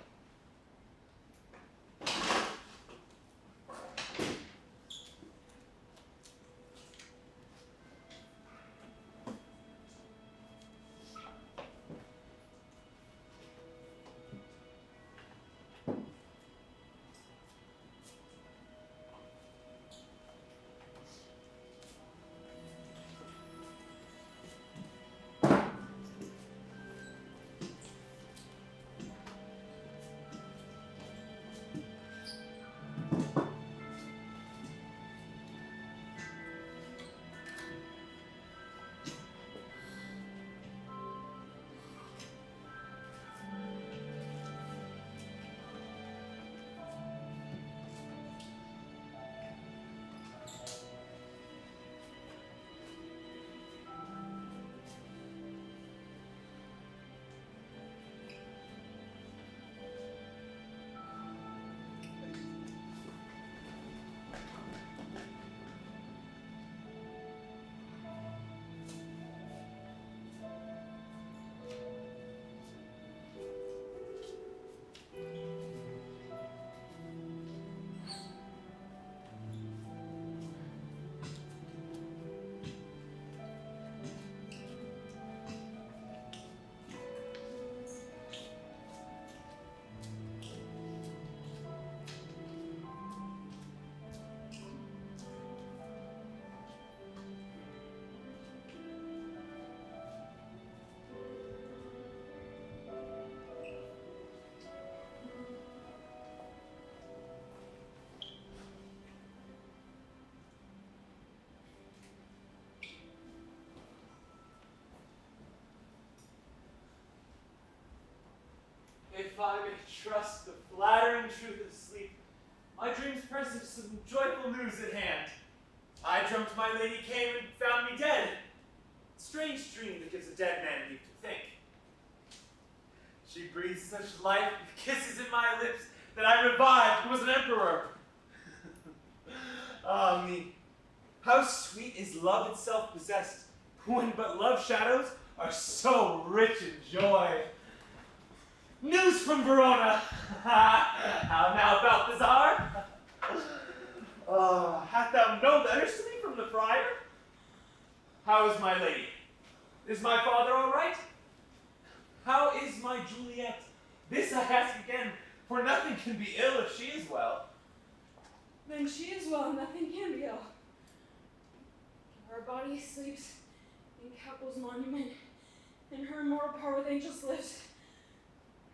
If I may trust the flattering truth of sleep, my dreams present some joyful news at hand. I dreamt my lady came and found me dead. Strange dream that gives a dead man leave to think. She breathes such life with kisses in my lips that I revived and was an emperor. Ah me, how sweet is love itself possessed, when but love shadows are so rich in joy. News from Verona! How now, Balthazar? Hast thou no letters to me from the friar? How is my lady? Is my father all right? How is my Juliet? This I ask again, for nothing can be ill if she is well. When she is well, nothing can be ill. Her body sleeps in Capel's monument, and her immortal part with angels lives.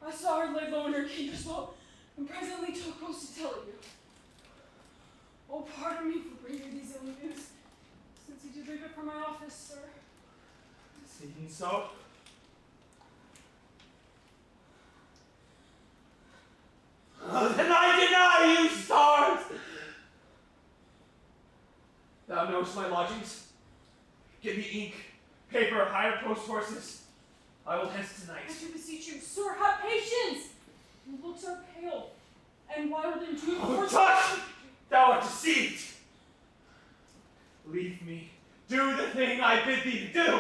I saw her lay low in her kindred's well, and presently took post to tell it you. Oh, pardon me for bringing these ill news, since you did leave it from my office, sir. Seeing so, then I deny you, stars! Thou knowest establish my lodgings. Give me ink, paper, hire post horses. I will hence tonight. I do beseech you, sir, have patience. Your looks are pale, and wild and dreamy. Oh, touch! Thou art deceived. Leave me. Do the thing I bid thee to do.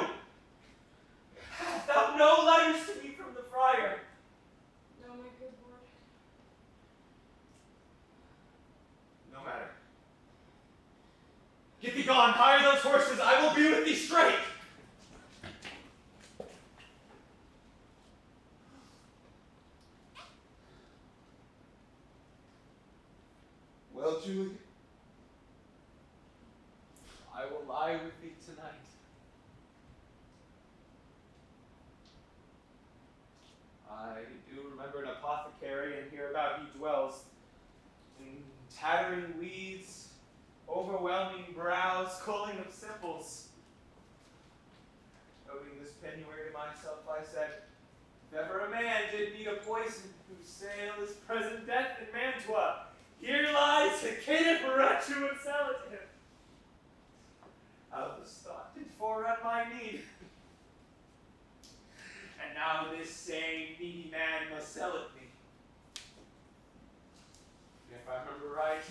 Hast thou no letters to me from the friar? No, my good lord. No matter. Get thee gone, hire those horses, I will be with thee straight. Well, Julie, I will lie with thee tonight. I do remember an apothecary, and hereabout he dwells, in tattering weeds, overwhelming brows, culling of simples. Noting this penury to myself, I said, if ever a man did meet a poison whose sale is present death in Mantua, here lies a Juniper wretch who would sell it to him. How this thought did forerun my need. And now this same needy man must sell it me. And if I remember right,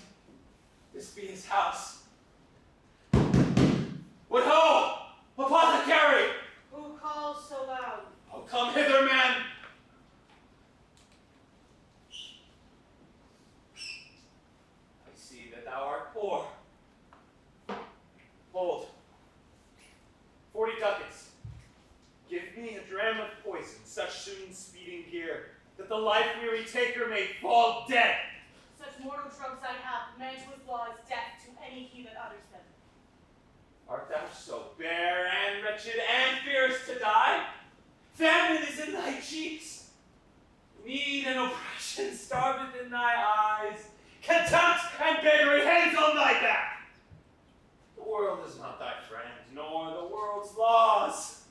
this be his house. What ho! Apothecary! Who calls so loud? Oh, come hither, man! I see that thou art poor. Hold. 40 ducats. Give me a dram of poison, such soon speeding here, that the life-weary taker may fall dead. Such mortal drugs I have, Mantua's law is death to any he that utters them. Art thou so bare and wretched and fearest to die? Famine is in thy cheeks. Need and oppression starveth in thy eyes. Contempt and beggary hangs on thy back. The world is not thy friend, nor the world's laws.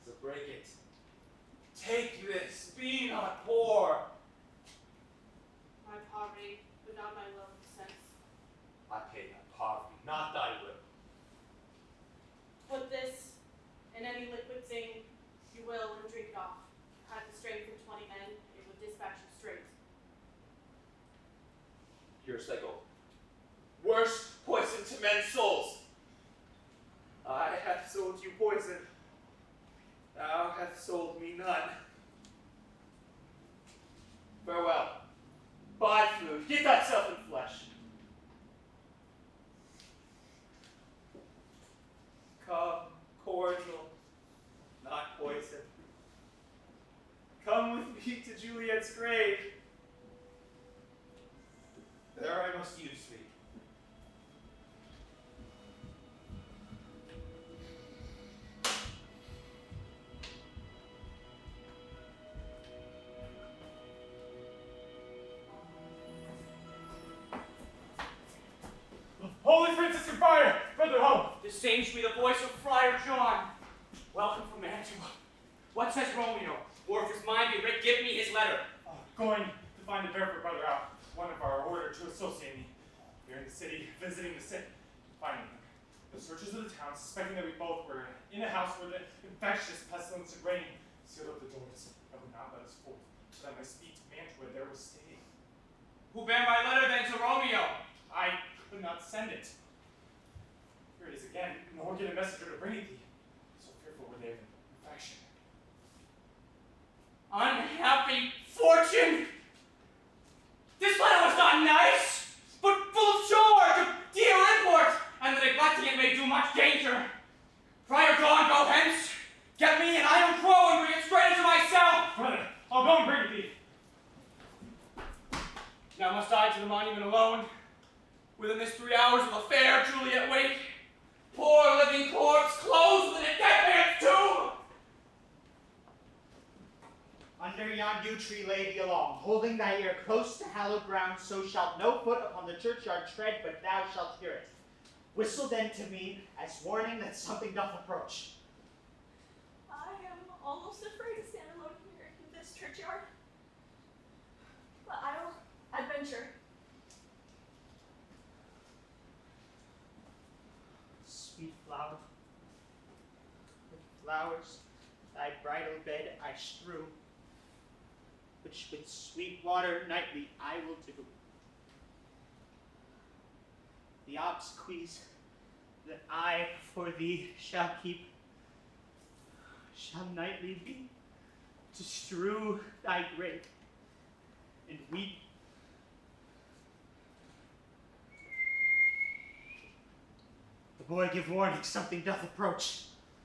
So break it. Take this. Be not poor. My poverty, without my love of sense. I pay thy poverty, not thy will. Put this in any liquid thing you will and drink it off. Had the strength of 20 men, it would dispatch you straight. Here's thy gold. Worst poison to men's souls. I have sold you poison. Thou hast sold me none. Farewell. Buy food. Get thyself in flesh. Come, cordial, not poison. Come with me to Juliet's grave. There I must use thee. Holy Franciscan Friar, Brother Home. This same should be the voice of Friar John. Welcome from Mantua. What says Romeo? Or if his mind be writ, give me his letter. Going to find a barefoot brother out, one of our order to associate me. We're in the city, visiting the sick, finding him. The searchers of the town, suspecting that we both were in a house where the infectious pestilence had reigned, sealed up the doors and would not let us forth, so that my speed to Mantua there was stayed. Who bear my letter then to Romeo? I could not send it. Here it is again, nor get a messenger to bring it thee. So fearful were they of infection. Unhappy fortune! This letter was not nice, but full of charge of dear import, and the neglecting it may do much danger. Friar John, go hence, get me an iron crow and bring it straight into my cell. Brother, I'll go and bring it thee. Now must I to the monument alone? Within this 3 hours will the fair Juliet wait? Poor living corpse, closed within a dead man's tomb! Under yon yew tree lay thee along, holding thy ear close to hallowed ground, so shalt no foot upon the churchyard tread, but thou shalt hear it. Whistle then to me, as warning that something doth approach. I am almost afraid to stand alone here in this churchyard. But I'll adventure. flowers thy bridal bed I strew, which with sweet water nightly I will do. The obsequies that I for thee shall keep shall nightly be to strew thy grave and weep. The boy give warning, something doth approach.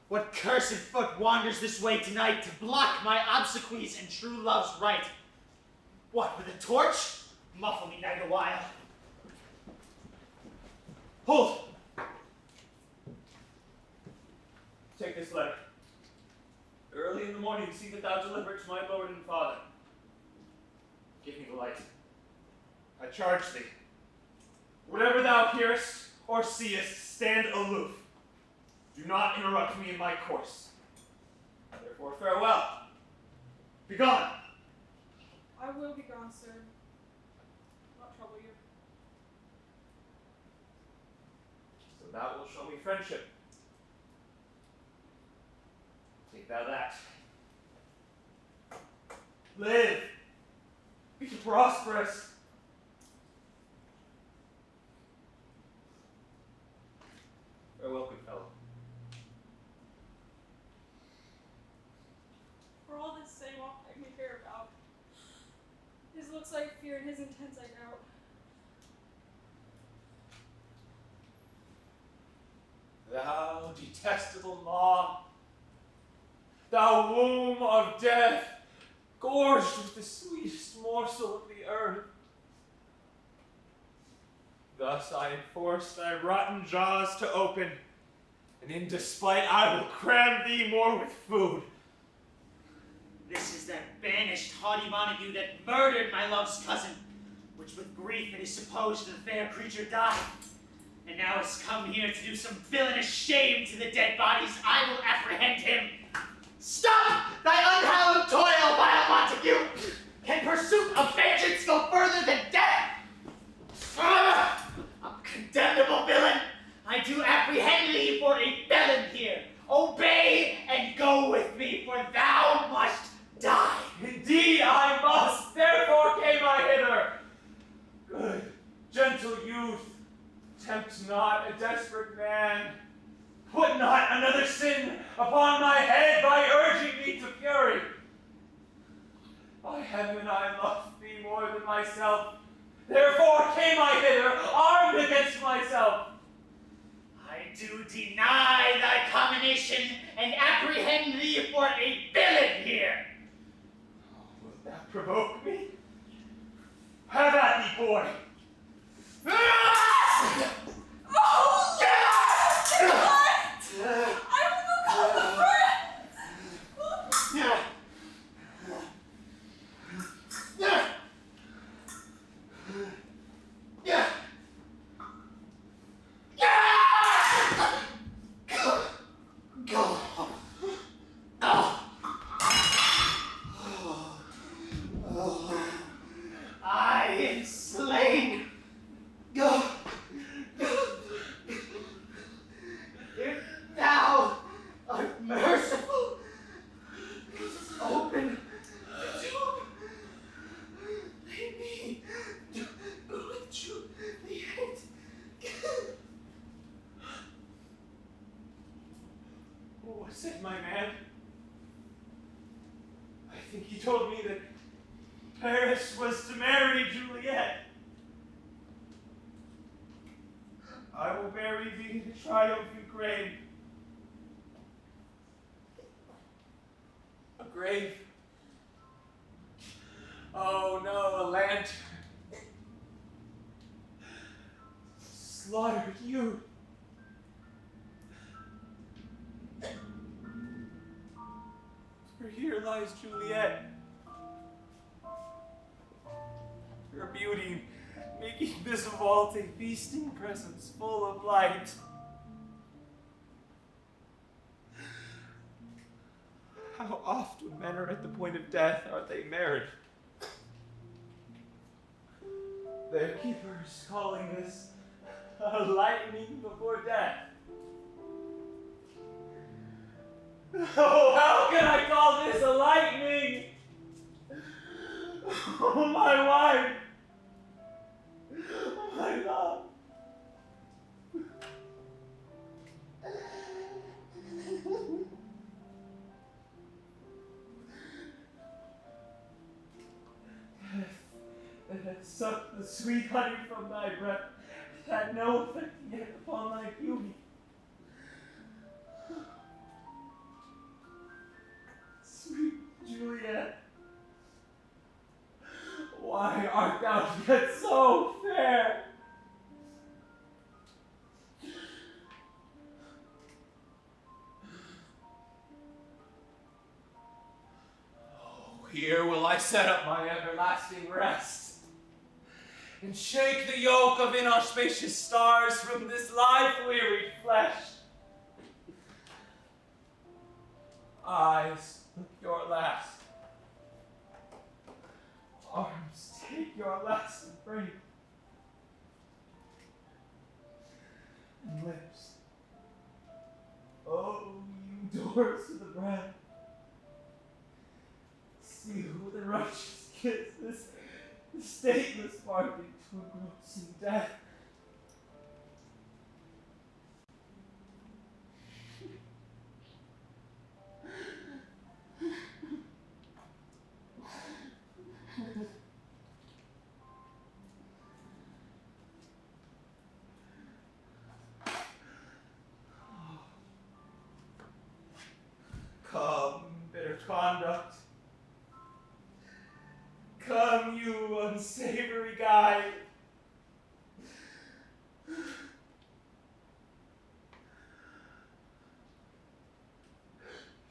What cursed foot wanders this way tonight to block my obsequies and true love's right? What, with a torch? Muffle me night a while. Hold! Take this letter. Early in the morning, see that thou deliver it to my Lord and Father. Give me the light. I charge thee. Whatever thou hearest or seest, stand aloof. Do not interrupt me in my course. Therefore, farewell. Be gone. I will be gone, sir. Not trouble you. So thou wilt show me friendship. Take thou that. Live. Be prosperous. Farewell, good fellow. For all this same off I may hear about. His looks like fear and his intents I doubt. Thou detestable maw, thou womb of death, gorged with the sweetest morsel of the earth. Thus I enforce thy rotten jaws to open, and in despite I will cram thee more with food. This is that banished haughty Montague that murdered my love's cousin, which with grief it is supposed the fair creature died, and now has come here to do some villainous shame to the dead bodies. I will apprehend him. Stop thy unhallowed toil, vile Montague! Can pursuit of vengeance go further than death? Condemnable villain, I do apprehend thee for a felon here. Obey and go with me, for thou must die. Indeed I must, therefore came I hither. Good, gentle youth, tempt not a desperate man. Put not another sin upon my head by urging me to fury. By heaven, I love thee more than myself. Therefore came I hither, armed against myself. I do deny thy commination and apprehend thee for a villain here. Wilt thou provoke me? Have at thee, boy. Oh, yes! I will go call the friends! I am slain. If thou art merciful, open the tomb. Lead me to lift you the end. What was it, my man? I think he told me that Paris was to marry Juliet. I will bury thee in a triumphant grave. A grave? Oh no, a lantern. Slaughtered youth. For here lies Juliet. Her beauty making this vault a feasting presence full of light. How oft when men are at the point of death are they married? Their keepers calling this a lightning before death. Oh, how can I call this a lightning? Oh, my wife. Oh, my love. It had sucked the sweet honey from thy breath. It had no effect yet upon thy beauty. Sweet Juliet, why art thou yet so fair? Oh, here will I set up my everlasting rest, and shake the yoke of inauspicious stars from this life-wearied flesh. Eyes, look your last. Arms, take your last embrace. And lips, oh, you doors to the breath, seal with a righteous kiss this stateless bargain to engrossing death. Come, bitter conduct. Come, you unsavory guide.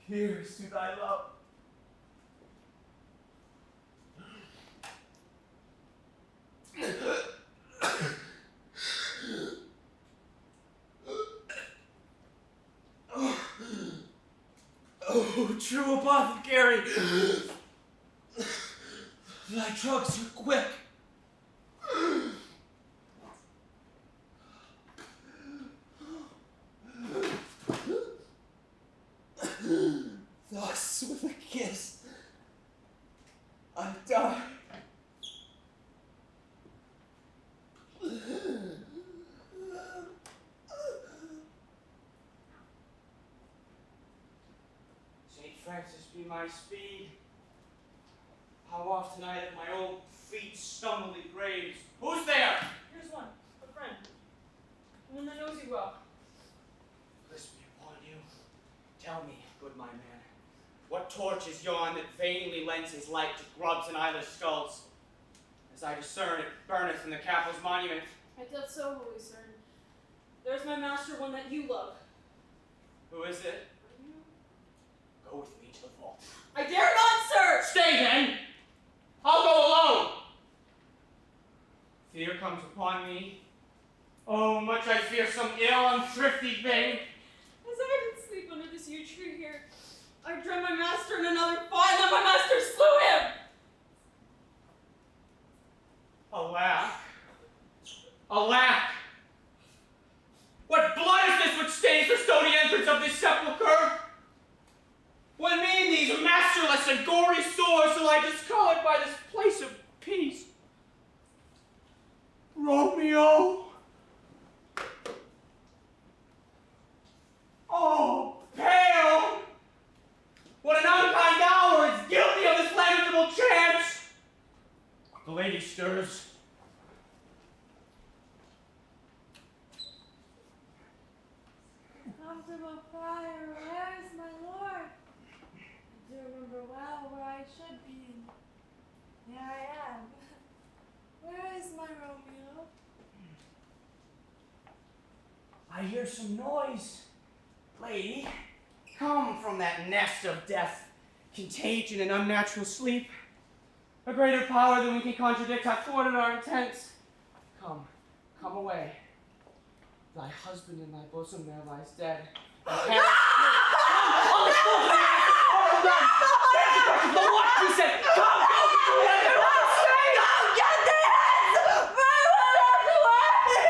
Here's to thy love. Oh, true apothecary, thy drugs are quick. Thus, with a kiss, I die. St. Francis be my speed. How often I let my old feet stumble in graves. Who's there? Here's one, a friend. One that knows you well. Bliss be upon you. Tell me, good my man, what torch is yon that vainly lends his light to grubs and eyeless skulls? As I discern, it burneth in the capel's monument. It doth so, holy sir. There's my master, one that you love. Who is it? Go with me to the vault. I dare not, sir! Stay then! I'll go alone! Fear comes upon me. Oh, much I fear some ill, unthrifty thing. As I did sleep under this yew tree here, I dreamed my master and another fought, and my master slew him! Alack! Alack! What blood is this which stains the stony entrance of this sepulchre? What mean these masterless and gory sores till I discolored by this place of peace? Romeo! Oh, pale! What an unkind hour is guilty of this lamentable chance! The lady stirs. Comfortable fire, where is my lord? I do remember well where I should be. Here I am. Where is my Romeo? I hear some noise. Lady, come from that nest of death, contagion, and unnatural sleep. A greater power than we can contradict hath thwarted our intents. Come, come away. Thy husband in thy bosom there lies dead. Come, on the floor! The what? He said, come! Don't get the hands! My lord away!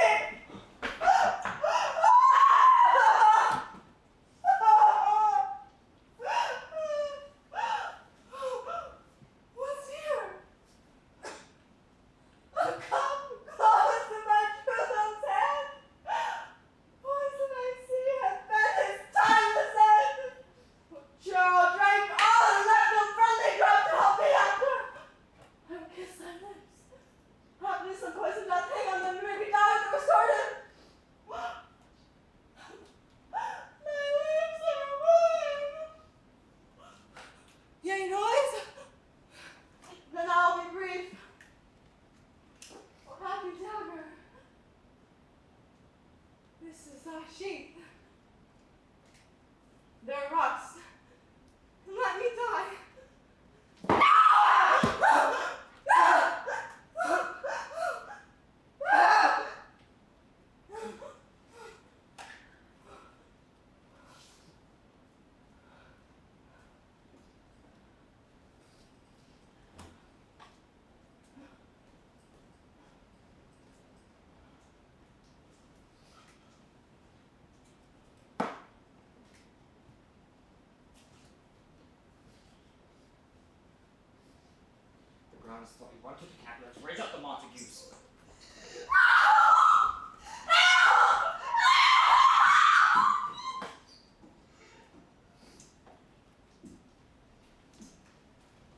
this puppy. Run to the Catholics. Raise up the Montagues.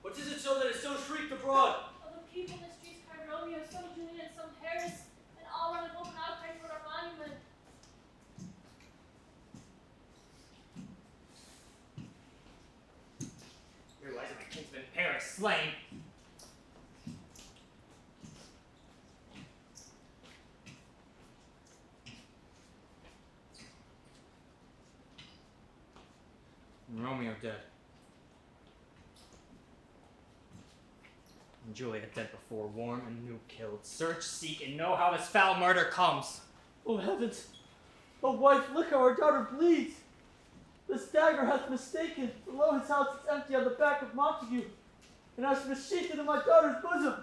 What is it so that is so shrieked abroad? All the people in the streets cry Romeo, some Juliet, some Paris, and all run an open outcry for our monument. Here lies my kinsman Paris, slain. And Romeo dead. And Juliet dead before, warm and new killed. Search, seek, and know how this foul murder comes. Oh heavens! Oh wife, look how our daughter bleeds! This dagger hath mistaken. Below his house is empty on the back of Montague, and hath misshapen in my daughter's bosom.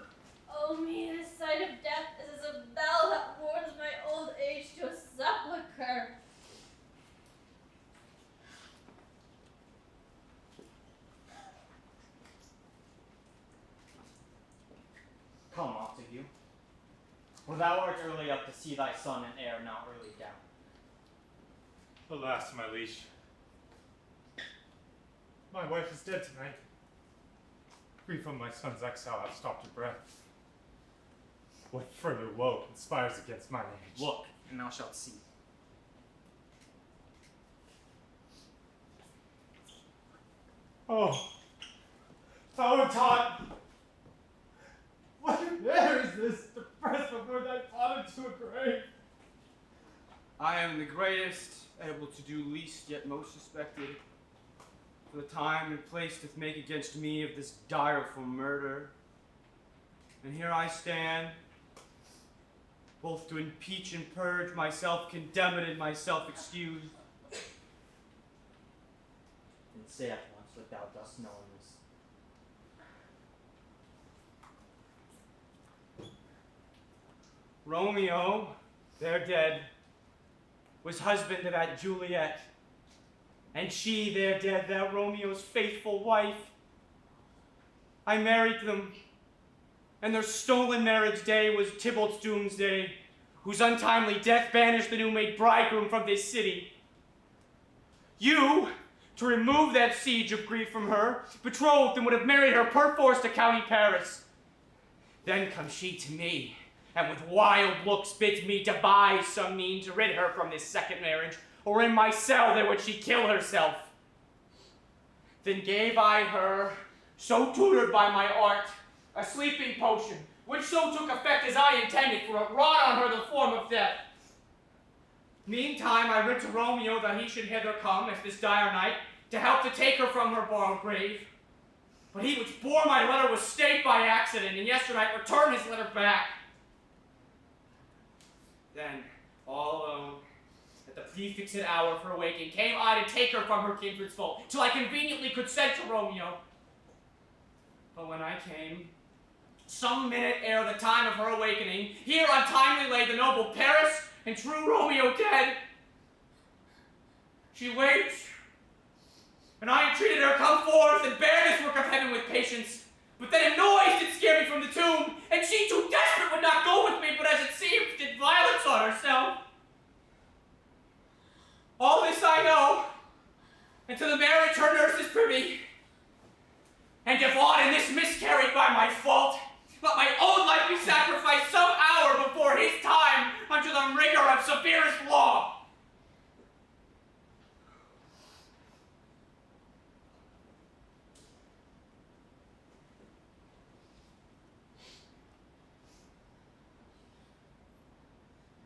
Oh me, the sight of death is as a bell that warns my old age to a sepulchre. Come, Montague. For thou art early up to see thy son and heir, now early down. Alas, my liege. My wife is dead tonight. Grief from my son's exile hath stopped her breath. What further woe conspires against mine age? Look, and thou shalt see. Oh, how taught! What affair is this to press before thy father to a grave? I am the greatest, able to do least, yet most suspected. For the time and place doth make against me of this direful murder. And here I stand, both to impeach and purge myself condemned and myself excused. And say at once what thou dost know in this. Romeo, there dead, was husband to that Juliet, and she, there dead, that Romeo's faithful wife. I married them, and their stolen marriage day was Tybalt's doomsday, whose untimely death banished the new-made bridegroom from this city. You, to remove that siege of grief from her, betrothed and would have married her perforce to County Paris. Then comes she to me, and with wild looks bids me devise some mean to rid her from this second marriage, or in my cell there would she kill herself. Then gave I her, so tutored by my art, a sleeping potion, which so took effect as I intended, for it wrought on her the form of death. Meantime I writ to Romeo that he should hither come, as this dire night, to help to take her from her borrowed grave. But he which bore my letter was stayed by accident, and yesternight returned his letter back. Then, all alone, at the prefixed hour for awaking, came I to take her from her kindred's fold, till I conveniently could send to Romeo. But when I came, some minute ere the time of her awakening, here untimely lay the noble Paris and true Romeo dead. She waked, and I entreated her come forth and bear this work of heaven with patience. But then a noise did scare me from the tomb, and she too desperate would not go with me, but as it seemed did violence on herself. All this I know, and to the marriage her nurse is privy. And if aught in this miscarried by my fault, let my own life be sacrificed some hour before his time unto the rigor of severest law.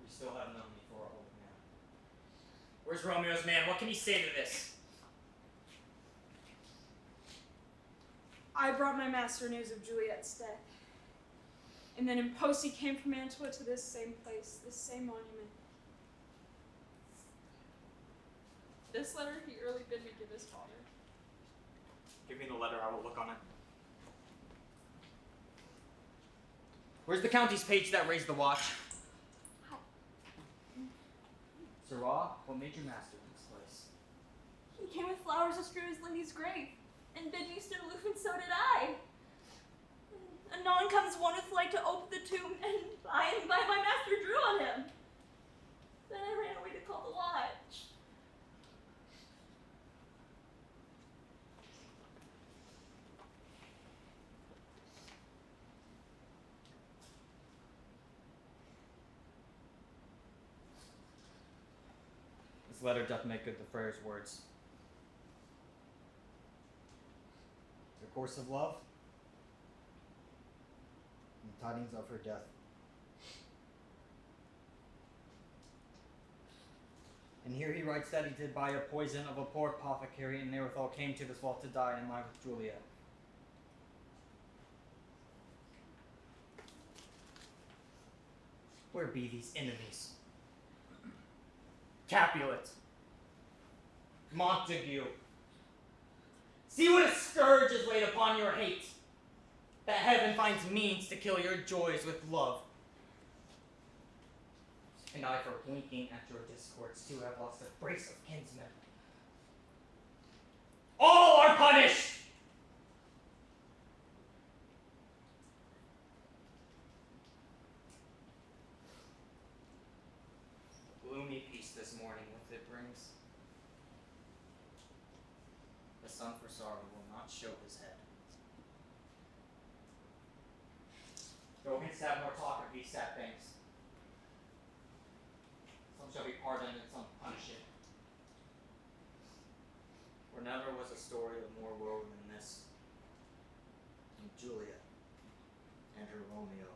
We still have known before our old man. Where's Romeo's man? What can he say to this? I brought my master news of Juliet's death. And then in post he came from Mantua to this same place, this same monument. This letter he early bid me give his father. Give me the letter, I will look on it. Where's the county's page that raised the watch? Sirrah, what made your master in this place? He came with flowers to strew his lady's grave, and bid me stand aloof, and so did I. Anon comes one with light to open the tomb, and by my master drew on him. Then I ran away to call the lodge. This letter doth make good the friar's words. The course of love, and tidings of her death. And here he writes that he did buy a poison of a poor apothecary, and therewithal came to this vault to die in lie with Juliet. Where be these enemies? Capulet, Montague. See what a scourge is laid upon your hate, that heaven finds means to kill your joys with love. And I, for winking at your discords, too have lost a brace of kinsmen. All are punished! Gloomy peace this morning with it brings. The sun for sorrow will not show his head. Go hence have more talk of these sad things. Some shall be pardoned and some punished. For never was a story of more woe than this. And Juliet and her Romeo.